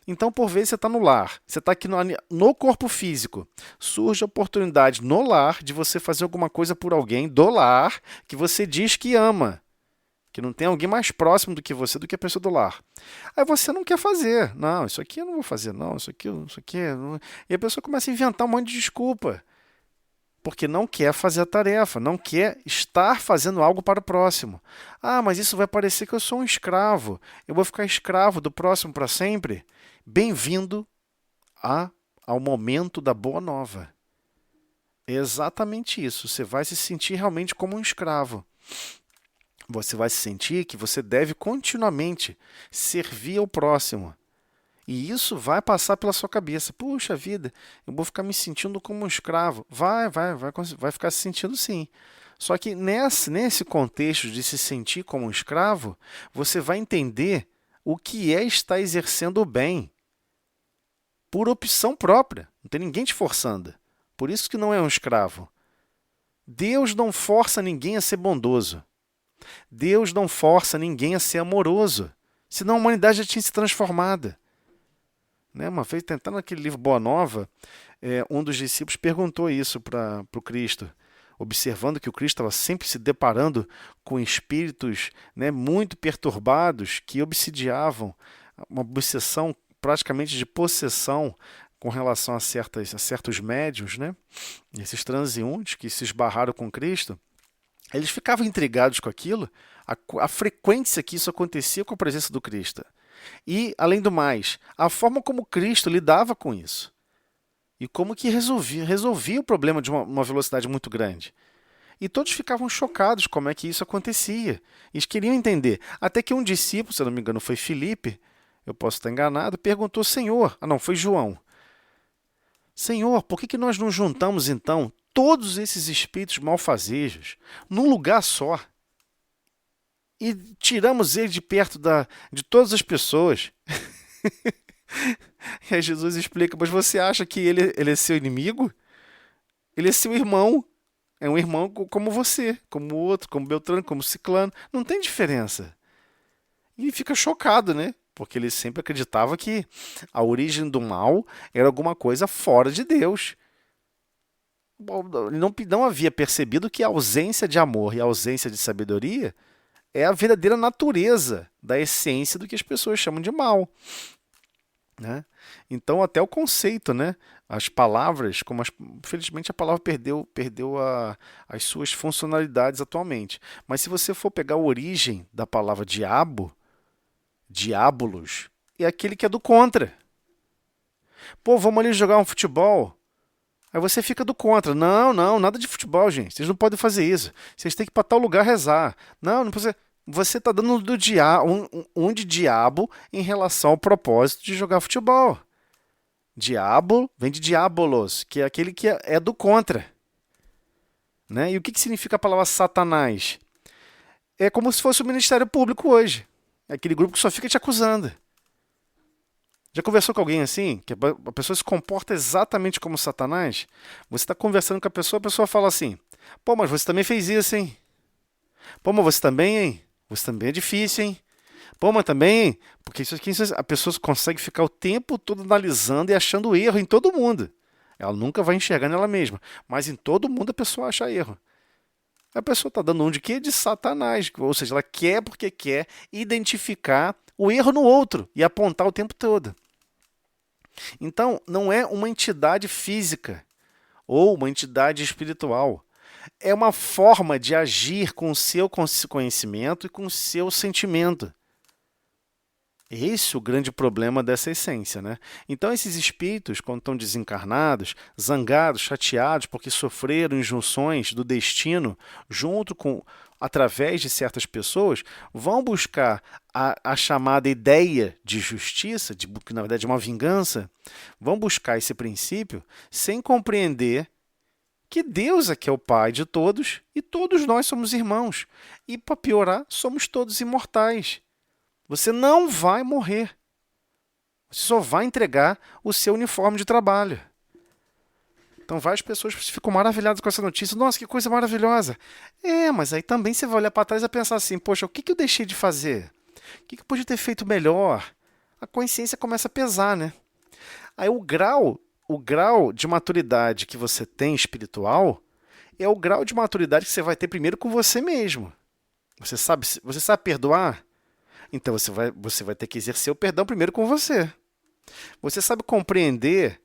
Então, por vezes, você está no lar, você está aqui no corpo físico. Surge a oportunidade no lar de você fazer alguma coisa por alguém do lar que você diz que ama. Que não tem alguém mais próximo do que você, do que a pessoa do lar. Aí você não quer fazer. Não, isso aqui eu não vou fazer, não. Isso aqui. Não. E a pessoa começa a inventar um monte de desculpa. Porque não quer fazer a tarefa, não quer estar fazendo algo para o próximo. Ah, mas isso vai parecer que eu sou um escravo. Eu vou ficar escravo do próximo para sempre. Bem-vindo ao momento da boa nova. É exatamente isso. Você vai se sentir realmente como um escravo. Você vai sentir que você deve continuamente servir ao próximo. E isso vai passar pela sua cabeça. Puxa vida, eu vou ficar me sentindo como um escravo. Vai ficar se sentindo sim. Só que nesse contexto de se sentir como um escravo, você vai entender o que é estar exercendo o bem. por opção própria. Não tem ninguém te forçando. Por isso que não é um escravo. Deus não força ninguém a ser bondoso. Deus não força ninguém a ser amoroso. Senão a humanidade já tinha se transformado. Né? Uma vez, tentando naquele livro Boa Nova, um dos discípulos perguntou isso para o Cristo, observando que o Cristo estava sempre se deparando com espíritos, né, muito perturbados que obsidiavam, uma obsessão praticamente de possessão com relação a certos médiuns, né? Esses transeuntes que se esbarraram com Cristo. Eles ficavam intrigados com aquilo, a frequência que isso acontecia com a presença do Cristo. E, além do mais, a forma como Cristo lidava com isso. E como que resolvia o problema de uma velocidade muito grande. E todos ficavam chocados como é que isso acontecia. Eles queriam entender. Até que um discípulo, se eu não me engano foi Filipe, eu posso estar enganado, perguntou, Senhor, foi João. Senhor, por que nós não juntamos então todos esses espíritos malfazejos num lugar só e tiramos ele de perto de todas as pessoas? E aí Jesus explica, mas você acha que ele é seu inimigo? Ele é seu irmão. É um irmão como você, como o outro, como Beltrano, como Ciclano. Não tem diferença. E ele fica chocado, né? Porque ele sempre acreditava que a origem do mal era alguma coisa fora de Deus. Ele não havia percebido que a ausência de amor e a ausência de sabedoria é a verdadeira natureza da essência do que as pessoas chamam de mal. Né? Então, até o conceito, né? As palavras, infelizmente a palavra perdeu as suas funcionalidades atualmente. Mas se você for pegar a origem da palavra diabo, diabolos, é aquele que é do contra. Pô, vamos ali jogar um futebol. Aí você fica do contra. Não, nada de futebol, gente. Vocês não podem fazer isso. Vocês têm que ir para tal lugar rezar. Não precisa. Você está dando um de diabo em relação ao propósito de jogar futebol. Diabo vem de diabolos, que é aquele que é do contra. Né? E o que significa a palavra Satanás? É como se fosse o Ministério Público hoje. É aquele grupo que só fica te acusando. Já conversou com alguém assim? Que a pessoa se comporta exatamente como Satanás? Você está conversando com a pessoa fala assim, pô, mas você também fez isso, hein? Pô, mas você também, hein? Você também é difícil, hein? Pô, mas também, hein? Porque a pessoa consegue ficar o tempo todo analisando e achando erro em todo mundo. Ela nunca vai enxergar nela mesma. Mas em todo mundo a pessoa acha erro. A pessoa está dando um de quê? De Satanás. Ou seja, ela quer porque quer identificar o erro no outro e apontar o tempo todo. Então, não é uma entidade física ou uma entidade espiritual. É uma forma de agir com o seu conhecimento e com o seu sentimento. Esse é o grande problema dessa essência, né? Então, esses espíritos, quando estão desencarnados, zangados, chateados, porque sofreram injunções do destino, através de certas pessoas, vão buscar a chamada ideia de justiça, que na verdade é uma vingança, vão buscar esse princípio sem compreender que Deus é que é o Pai de todos e todos nós somos irmãos. E, para piorar, somos todos imortais. Você não vai morrer. Você só vai entregar o seu uniforme de trabalho. Então, várias pessoas ficam maravilhadas com essa notícia. Nossa, que coisa maravilhosa. Mas aí também você vai olhar para trás e pensar assim, poxa, o que eu deixei de fazer? O que eu podia ter feito melhor? A consciência começa a pesar, né? Aí o grau de maturidade que você tem espiritual é o grau de maturidade que você vai ter primeiro com você mesmo. Você sabe perdoar? Então você vai ter que exercer o perdão primeiro com você. Você sabe compreender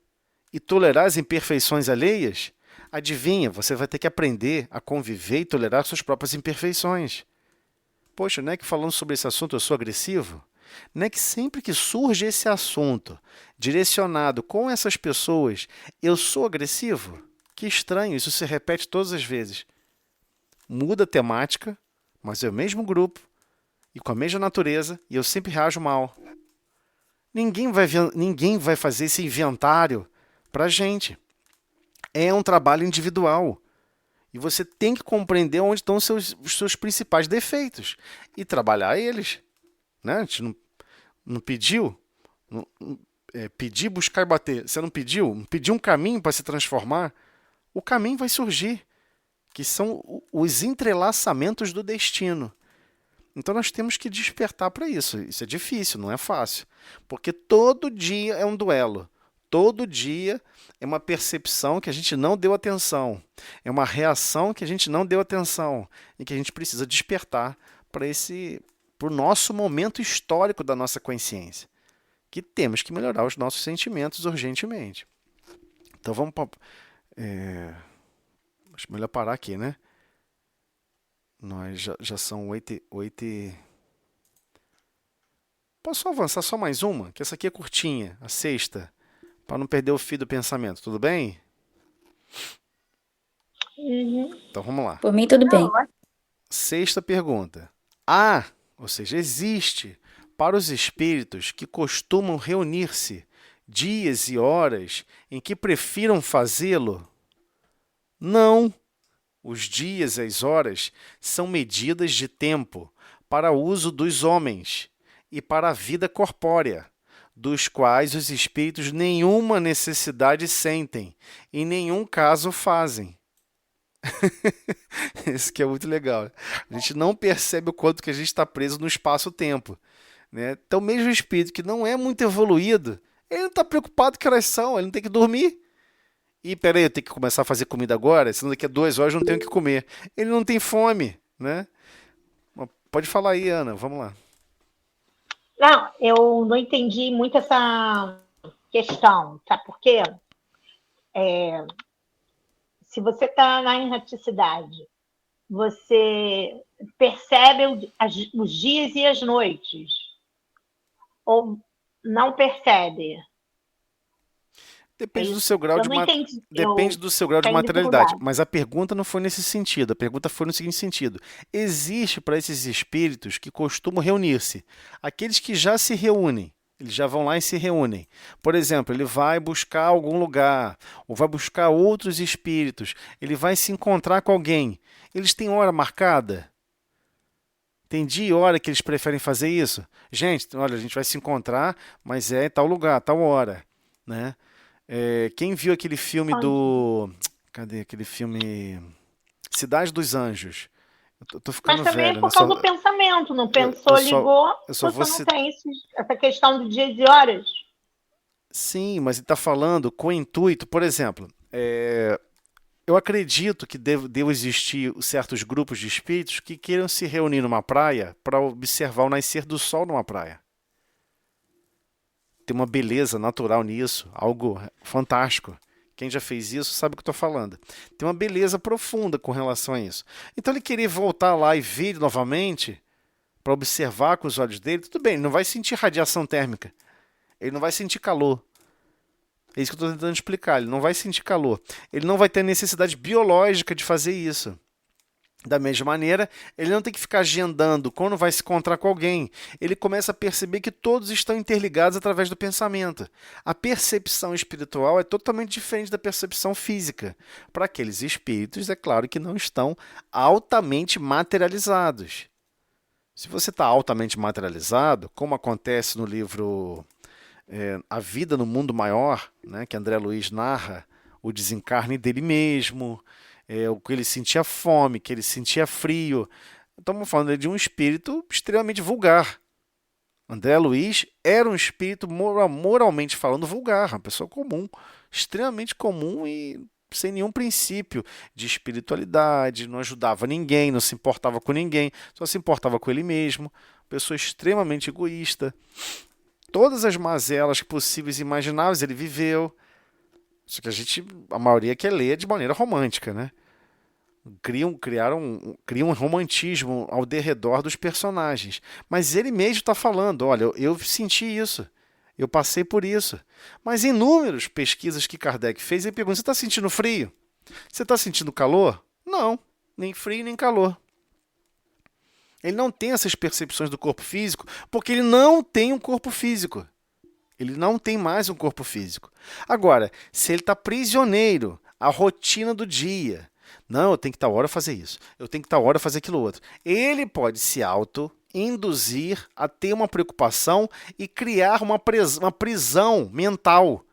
e tolerar as imperfeições alheias? Adivinha, você vai ter que aprender a conviver e tolerar suas próprias imperfeições. Poxa, não é que falando sobre esse assunto eu sou agressivo? Não é que sempre que surge esse assunto direcionado com essas pessoas, eu sou agressivo? Que estranho, isso se repete todas as vezes. Muda a temática, mas é o mesmo grupo, e com a mesma natureza, e eu sempre reajo mal. Ninguém vai fazer esse inventário para a gente. É um trabalho individual. E você tem que compreender onde estão os seus principais defeitos e trabalhar eles. Né? A gente não pediu? pedir, buscar e bater. Você não pediu? Pediu um caminho para se transformar? O caminho vai surgir, que são os entrelaçamentos do destino. Então nós temos que despertar para isso. Isso é difícil, não é fácil. Porque todo dia é um duelo. Todo dia é uma percepção que a gente não deu atenção. É uma reação que a gente não deu atenção. E que a gente precisa despertar para o nosso momento histórico da nossa consciência. Que temos que melhorar os nossos sentimentos urgentemente. Então vamos para... acho melhor parar aqui, né? Nós já são 8. Posso avançar só mais uma? Que essa aqui é curtinha, a sexta, para não perder o fio do pensamento. Tudo bem? Então vamos lá. Por mim, tudo bem. Sexta pergunta. Ou seja, existe para os espíritos que costumam reunir-se dias e horas em que prefiram fazê-lo? Não. Os dias e as horas são medidas de tempo para o uso dos homens e para a vida corpórea, dos quais os espíritos nenhuma necessidade sentem, em nenhum caso fazem. Isso que é muito legal. A gente não percebe o quanto que a gente está preso no espaço-tempo, né? Então, mesmo o espírito que não é muito evoluído, ele não está preocupado que horas são, ele não tem que dormir. E peraí, eu tenho que começar a fazer comida agora, senão daqui a 2 horas eu não tenho o que comer. Ele não tem fome, né? Pode falar aí, Ana, vamos lá. Não, eu não entendi muito essa questão, sabe por quê? Se você está na erraticidade, você percebe os dias e as noites, ou não percebe? Depende do seu grau de tenho materialidade. dificuldade. Mas a pergunta não foi nesse sentido. A pergunta foi no seguinte sentido. Existe para esses espíritos que costumam reunir-se. Aqueles que já se reúnem. Eles já vão lá e se reúnem. Por exemplo, ele vai buscar algum lugar, ou vai buscar outros espíritos. Ele vai se encontrar com alguém. Eles têm hora marcada? Tem dia e hora que eles preferem fazer isso? Gente, olha, a gente vai se encontrar, mas é em tal lugar, tal hora, né? Quem viu aquele filme do... Cadê aquele filme? Cidade dos Anjos. Eu tô ficando Mas também velho, é por né? causa do pensamento. Não pensou, ligou, você não tem essa questão de dias e horas. Sim, mas ele está falando com o intuito, por exemplo, eu acredito que deve existir certos grupos de espíritos que queiram se reunir numa praia para observar o nascer do sol numa praia. Tem uma beleza natural nisso, algo fantástico. Quem já fez isso sabe o que eu estou falando. Tem uma beleza profunda com relação a isso. Então ele querer voltar lá e ver novamente, para observar com os olhos dele, tudo bem, ele não vai sentir radiação térmica. Ele não vai sentir calor. É isso que eu estou tentando explicar. Ele não vai sentir calor. Ele não vai ter necessidade biológica de fazer isso. Da mesma maneira, ele não tem que ficar agendando quando vai se encontrar com alguém. Ele começa a perceber que todos estão interligados através do pensamento. A percepção espiritual é totalmente diferente da percepção física. Para aqueles espíritos, é claro que não estão altamente materializados. Se você está altamente materializado, como acontece no livro A Vida no Mundo Maior, né, que André Luiz narra o desencarne dele mesmo, o que ele sentia fome, que ele sentia frio. Estamos falando de um espírito extremamente vulgar. André Luiz era um espírito moralmente falando vulgar, uma pessoa comum, extremamente comum e sem nenhum princípio de espiritualidade, não ajudava ninguém, não se importava com ninguém, só se importava com ele mesmo, pessoa extremamente egoísta. Todas as mazelas possíveis e imagináveis ele viveu. Só que a maioria quer ler de maneira romântica, né? Criam um romantismo ao derredor dos personagens. Mas ele mesmo está falando, olha, eu senti isso, eu passei por isso. Mas inúmeras pesquisas que Kardec fez, ele pergunta, você está sentindo frio? Você está sentindo calor? Não, nem frio nem calor. Ele não tem essas percepções do corpo físico, porque ele não tem um corpo físico. Ele não tem mais um corpo físico. Agora, se ele está prisioneiro à rotina do dia, não, eu tenho que estar hora fazer isso, eu tenho que estar hora fazer aquilo outro, ele pode se induzir a ter uma preocupação e criar uma prisão mental.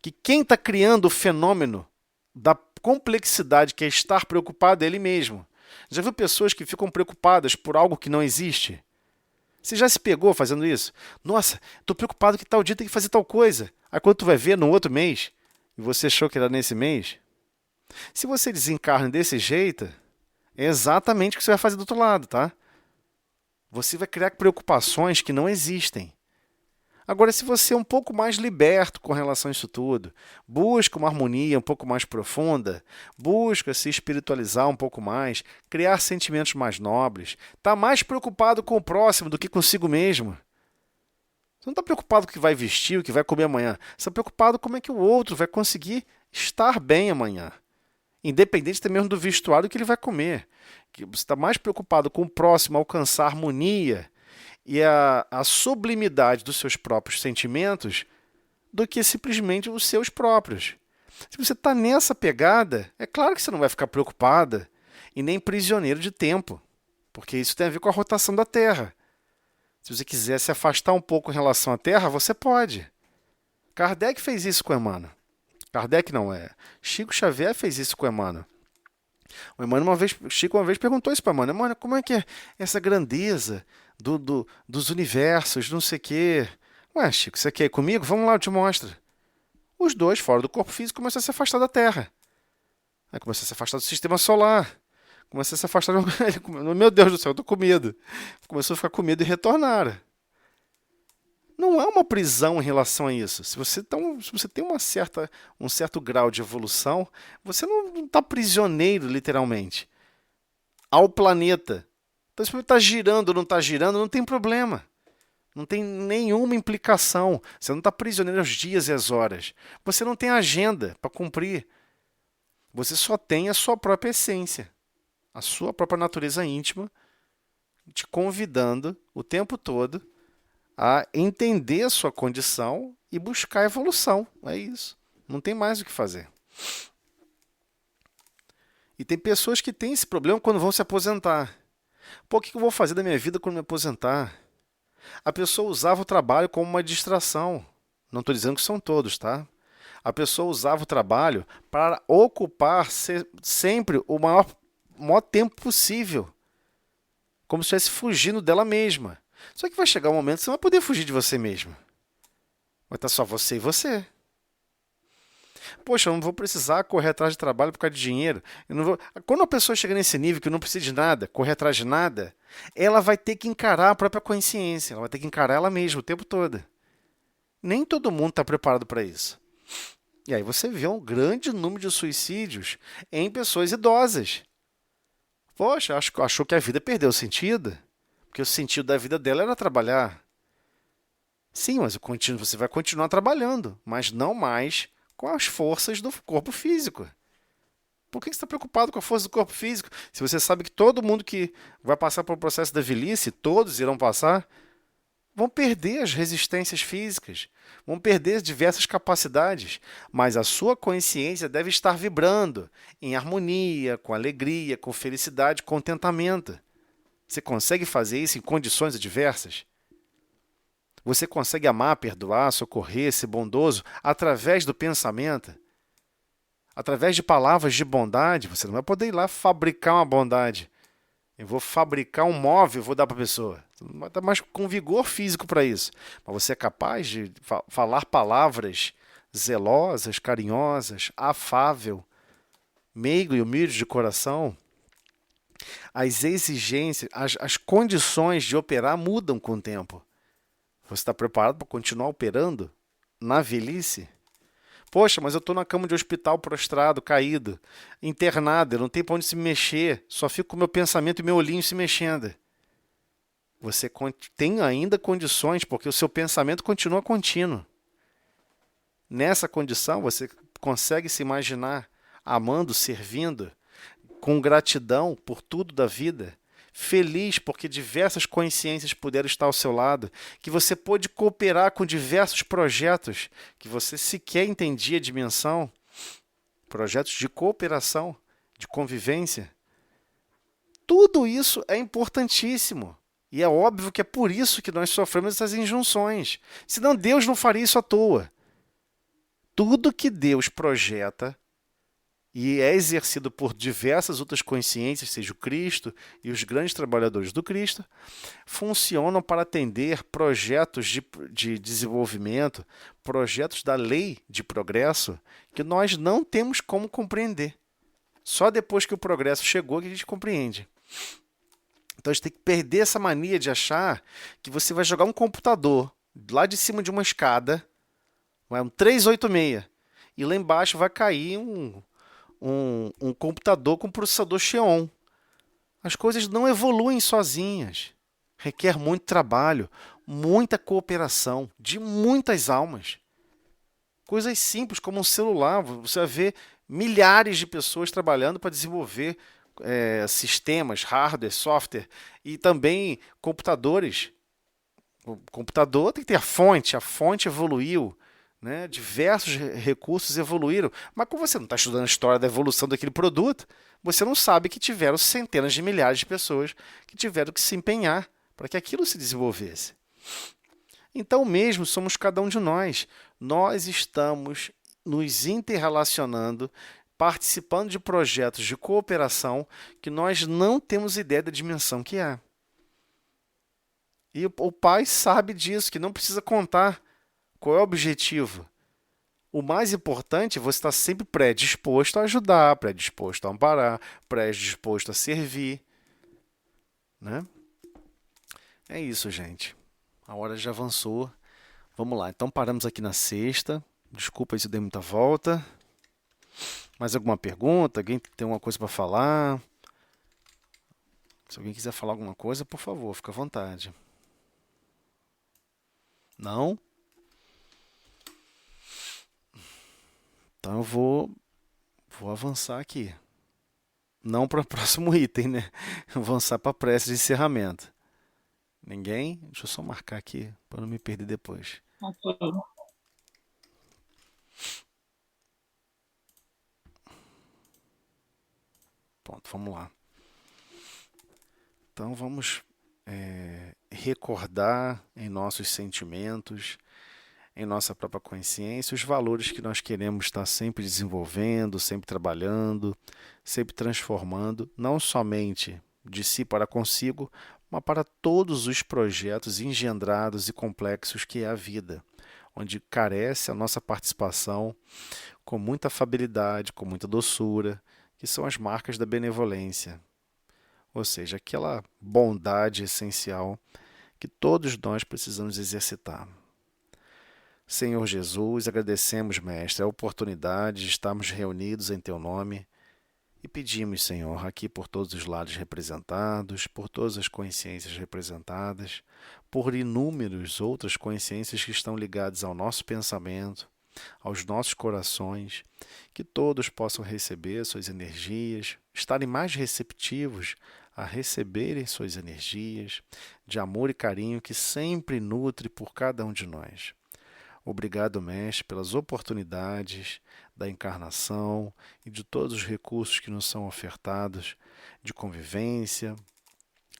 Que quem está criando o fenômeno da complexidade que é estar preocupado é ele mesmo. Já viu pessoas que ficam preocupadas por algo que não existe? Você já se pegou fazendo isso? Nossa, estou preocupado que tal dia tem que fazer tal coisa. Aí quando tu vai ver no outro mês, e você achou que era nesse mês, se você desencarna desse jeito, é exatamente o que você vai fazer do outro lado, tá? Você vai criar preocupações que não existem. Agora, se você é um pouco mais liberto com relação a isso tudo, busca uma harmonia um pouco mais profunda, busca se espiritualizar um pouco mais, criar sentimentos mais nobres, está mais preocupado com o próximo do que consigo mesmo. Você não está preocupado com o que vai vestir, o que vai comer amanhã. Você está preocupado com como é que o outro vai conseguir estar bem amanhã. Independente até mesmo do vestuário que ele vai comer. Você está mais preocupado com o próximo alcançar harmonia e a sublimidade dos seus próprios sentimentos do que simplesmente os seus próprios. Se você está nessa pegada, é claro que você não vai ficar preocupada e nem prisioneiro de tempo, porque isso tem a ver com a rotação da Terra. Se você quiser se afastar um pouco em relação à Terra, você pode. Kardec fez isso com Emmanuel. Kardec não é. Chico Xavier fez isso com Emmanuel. O Emmanuel Chico uma vez perguntou isso para Emmanuel. Emmanuel, como é que é essa grandeza dos universos, não sei o quê? Ué, Chico, você quer ir comigo? Vamos lá, eu te mostro. Os dois, fora do corpo físico, começaram a se afastar da Terra. Aí começou a se afastar do sistema solar. Começou a se afastar... Meu Deus do céu, eu tô com medo. Começou a ficar com medo e retornaram. Não há uma prisão em relação a isso. Se você tem um certo grau de evolução, você não está prisioneiro, literalmente, ao planeta. Então, se você está girando ou não está girando, não tem problema. Não tem nenhuma implicação. Você não está prisioneiro aos dias e às horas. Você não tem agenda para cumprir. Você só tem a sua própria essência, a sua própria natureza íntima, te convidando o tempo todo a entender a sua condição e buscar evolução. É isso. Não tem mais o que fazer. E tem pessoas que têm esse problema quando vão se aposentar. Pô, o que eu vou fazer da minha vida quando me aposentar? A pessoa usava o trabalho como uma distração. Não estou dizendo que são todos, tá? A pessoa usava o trabalho para ocupar sempre o maior tempo possível. Como se estivesse fugindo dela mesma. Só que vai chegar um momento que você não vai poder fugir de você mesmo. Vai estar só você e você. Poxa, eu não vou precisar correr atrás de trabalho por causa de dinheiro. Quando a pessoa chega nesse nível que não precisa de nada, correr atrás de nada, ela vai ter que encarar a própria consciência. Ela vai ter que encarar ela mesma o tempo todo. Nem todo mundo está preparado para isso. E aí você vê um grande número de suicídios em pessoas idosas. Poxa, achou que a vida perdeu o sentido. Porque o sentido da vida dela era trabalhar. Sim, mas você vai continuar trabalhando, mas não mais com as forças do corpo físico. Por que você está preocupado com a força do corpo físico? Se você sabe que todo mundo que vai passar pelo processo da velhice, todos irão passar, vão perder as resistências físicas, vão perder diversas capacidades, mas a sua consciência deve estar vibrando em harmonia, com alegria, com felicidade, contentamento. Você consegue fazer isso em condições adversas? Você consegue amar, perdoar, socorrer, ser bondoso através do pensamento? Através de palavras de bondade? Você não vai poder ir lá fabricar uma bondade. Eu vou fabricar um móvel e vou dar para a pessoa. Você não vai estar mais com vigor físico para isso. Mas você é capaz de falar palavras zelosas, carinhosas, afável, meigo e humilde de coração. As exigências, as condições de operar mudam com o tempo. Você está preparado para continuar operando na velhice? Poxa, mas eu estou na cama de hospital prostrado, caído, internado, eu não tenho para onde se mexer, só fico com o meu pensamento e meu olhinho se mexendo. Você tem ainda condições, porque o seu pensamento continua contínuo. Nessa condição, você consegue se imaginar amando, servindo, com gratidão por tudo da vida, feliz porque diversas consciências puderam estar ao seu lado, que você pôde cooperar com diversos projetos que você sequer entendia a dimensão, projetos de cooperação, de convivência. Tudo isso é importantíssimo E é óbvio que é por isso que nós sofremos essas injunções. Senão Deus não faria isso à toa. Tudo que Deus projeta e é exercido por diversas outras consciências, seja o Cristo e os grandes trabalhadores do Cristo, funcionam para atender projetos de desenvolvimento, projetos da lei de progresso, que nós não temos como compreender. Só depois que o progresso chegou que a gente compreende. Então a gente tem que perder essa mania de achar que você vai jogar um computador lá de cima de uma escada, um 386, e lá embaixo vai cair um computador com processador Xeon. As coisas não evoluem sozinhas. Requer muito trabalho, muita cooperação de muitas almas. Coisas simples como um celular, você vai ver milhares de pessoas trabalhando para desenvolver sistemas, hardware, software e também computadores. O computador tem que ter a fonte evoluiu, né? Diversos recursos evoluíram, mas como você não está estudando a história da evolução daquele produto, você não sabe que tiveram centenas de milhares de pessoas que tiveram que se empenhar para que aquilo se desenvolvesse. Então, mesmo somos cada um de nós. Nós estamos nos interrelacionando, participando de projetos de cooperação que nós não temos ideia da dimensão que é. E o Pai sabe disso, que não precisa contar qual é o objetivo. O mais importante é você estar sempre predisposto a ajudar, predisposto a amparar, predisposto a servir. Né? É isso, gente. A hora já avançou. Vamos lá. Então paramos aqui na sexta. Desculpa se eu dei muita volta. Mais alguma pergunta? Alguém tem alguma coisa para falar? Se alguém quiser falar alguma coisa, por favor, fica à vontade. Não? Então eu vou avançar aqui. Não para o próximo item, né? Avançar para a prece de encerramento. Ninguém? Deixa eu só marcar aqui para não me perder depois. Ok. Pronto, vamos lá. Então vamos recordar em nossos sentimentos, em nossa própria consciência, os valores que nós queremos estar sempre desenvolvendo, sempre trabalhando, sempre transformando, não somente de si para consigo, mas para todos os projetos engendrados e complexos que é a vida, onde carece a nossa participação com muita afabilidade, com muita doçura, que são as marcas da benevolência. Ou seja, aquela bondade essencial que todos nós precisamos exercitar. Senhor Jesus, agradecemos, Mestre, a oportunidade de estarmos reunidos em Teu nome e pedimos, Senhor, aqui por todos os lados representados, por todas as consciências representadas, por inúmeras outras consciências que estão ligadas ao nosso pensamento, aos nossos corações, que todos possam receber suas energias, estarem mais receptivos a receberem suas energias de amor e carinho que sempre nutre por cada um de nós. Obrigado, Mestre, pelas oportunidades da encarnação e de todos os recursos que nos são ofertados de convivência,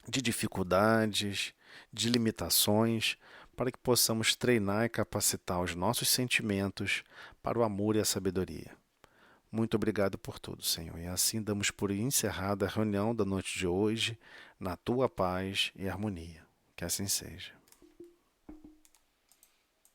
de dificuldades, de limitações, para que possamos treinar e capacitar os nossos sentimentos para o amor e a sabedoria. Muito obrigado por tudo, Senhor. E assim damos por encerrada a reunião da noite de hoje, na Tua paz e harmonia. Que assim seja.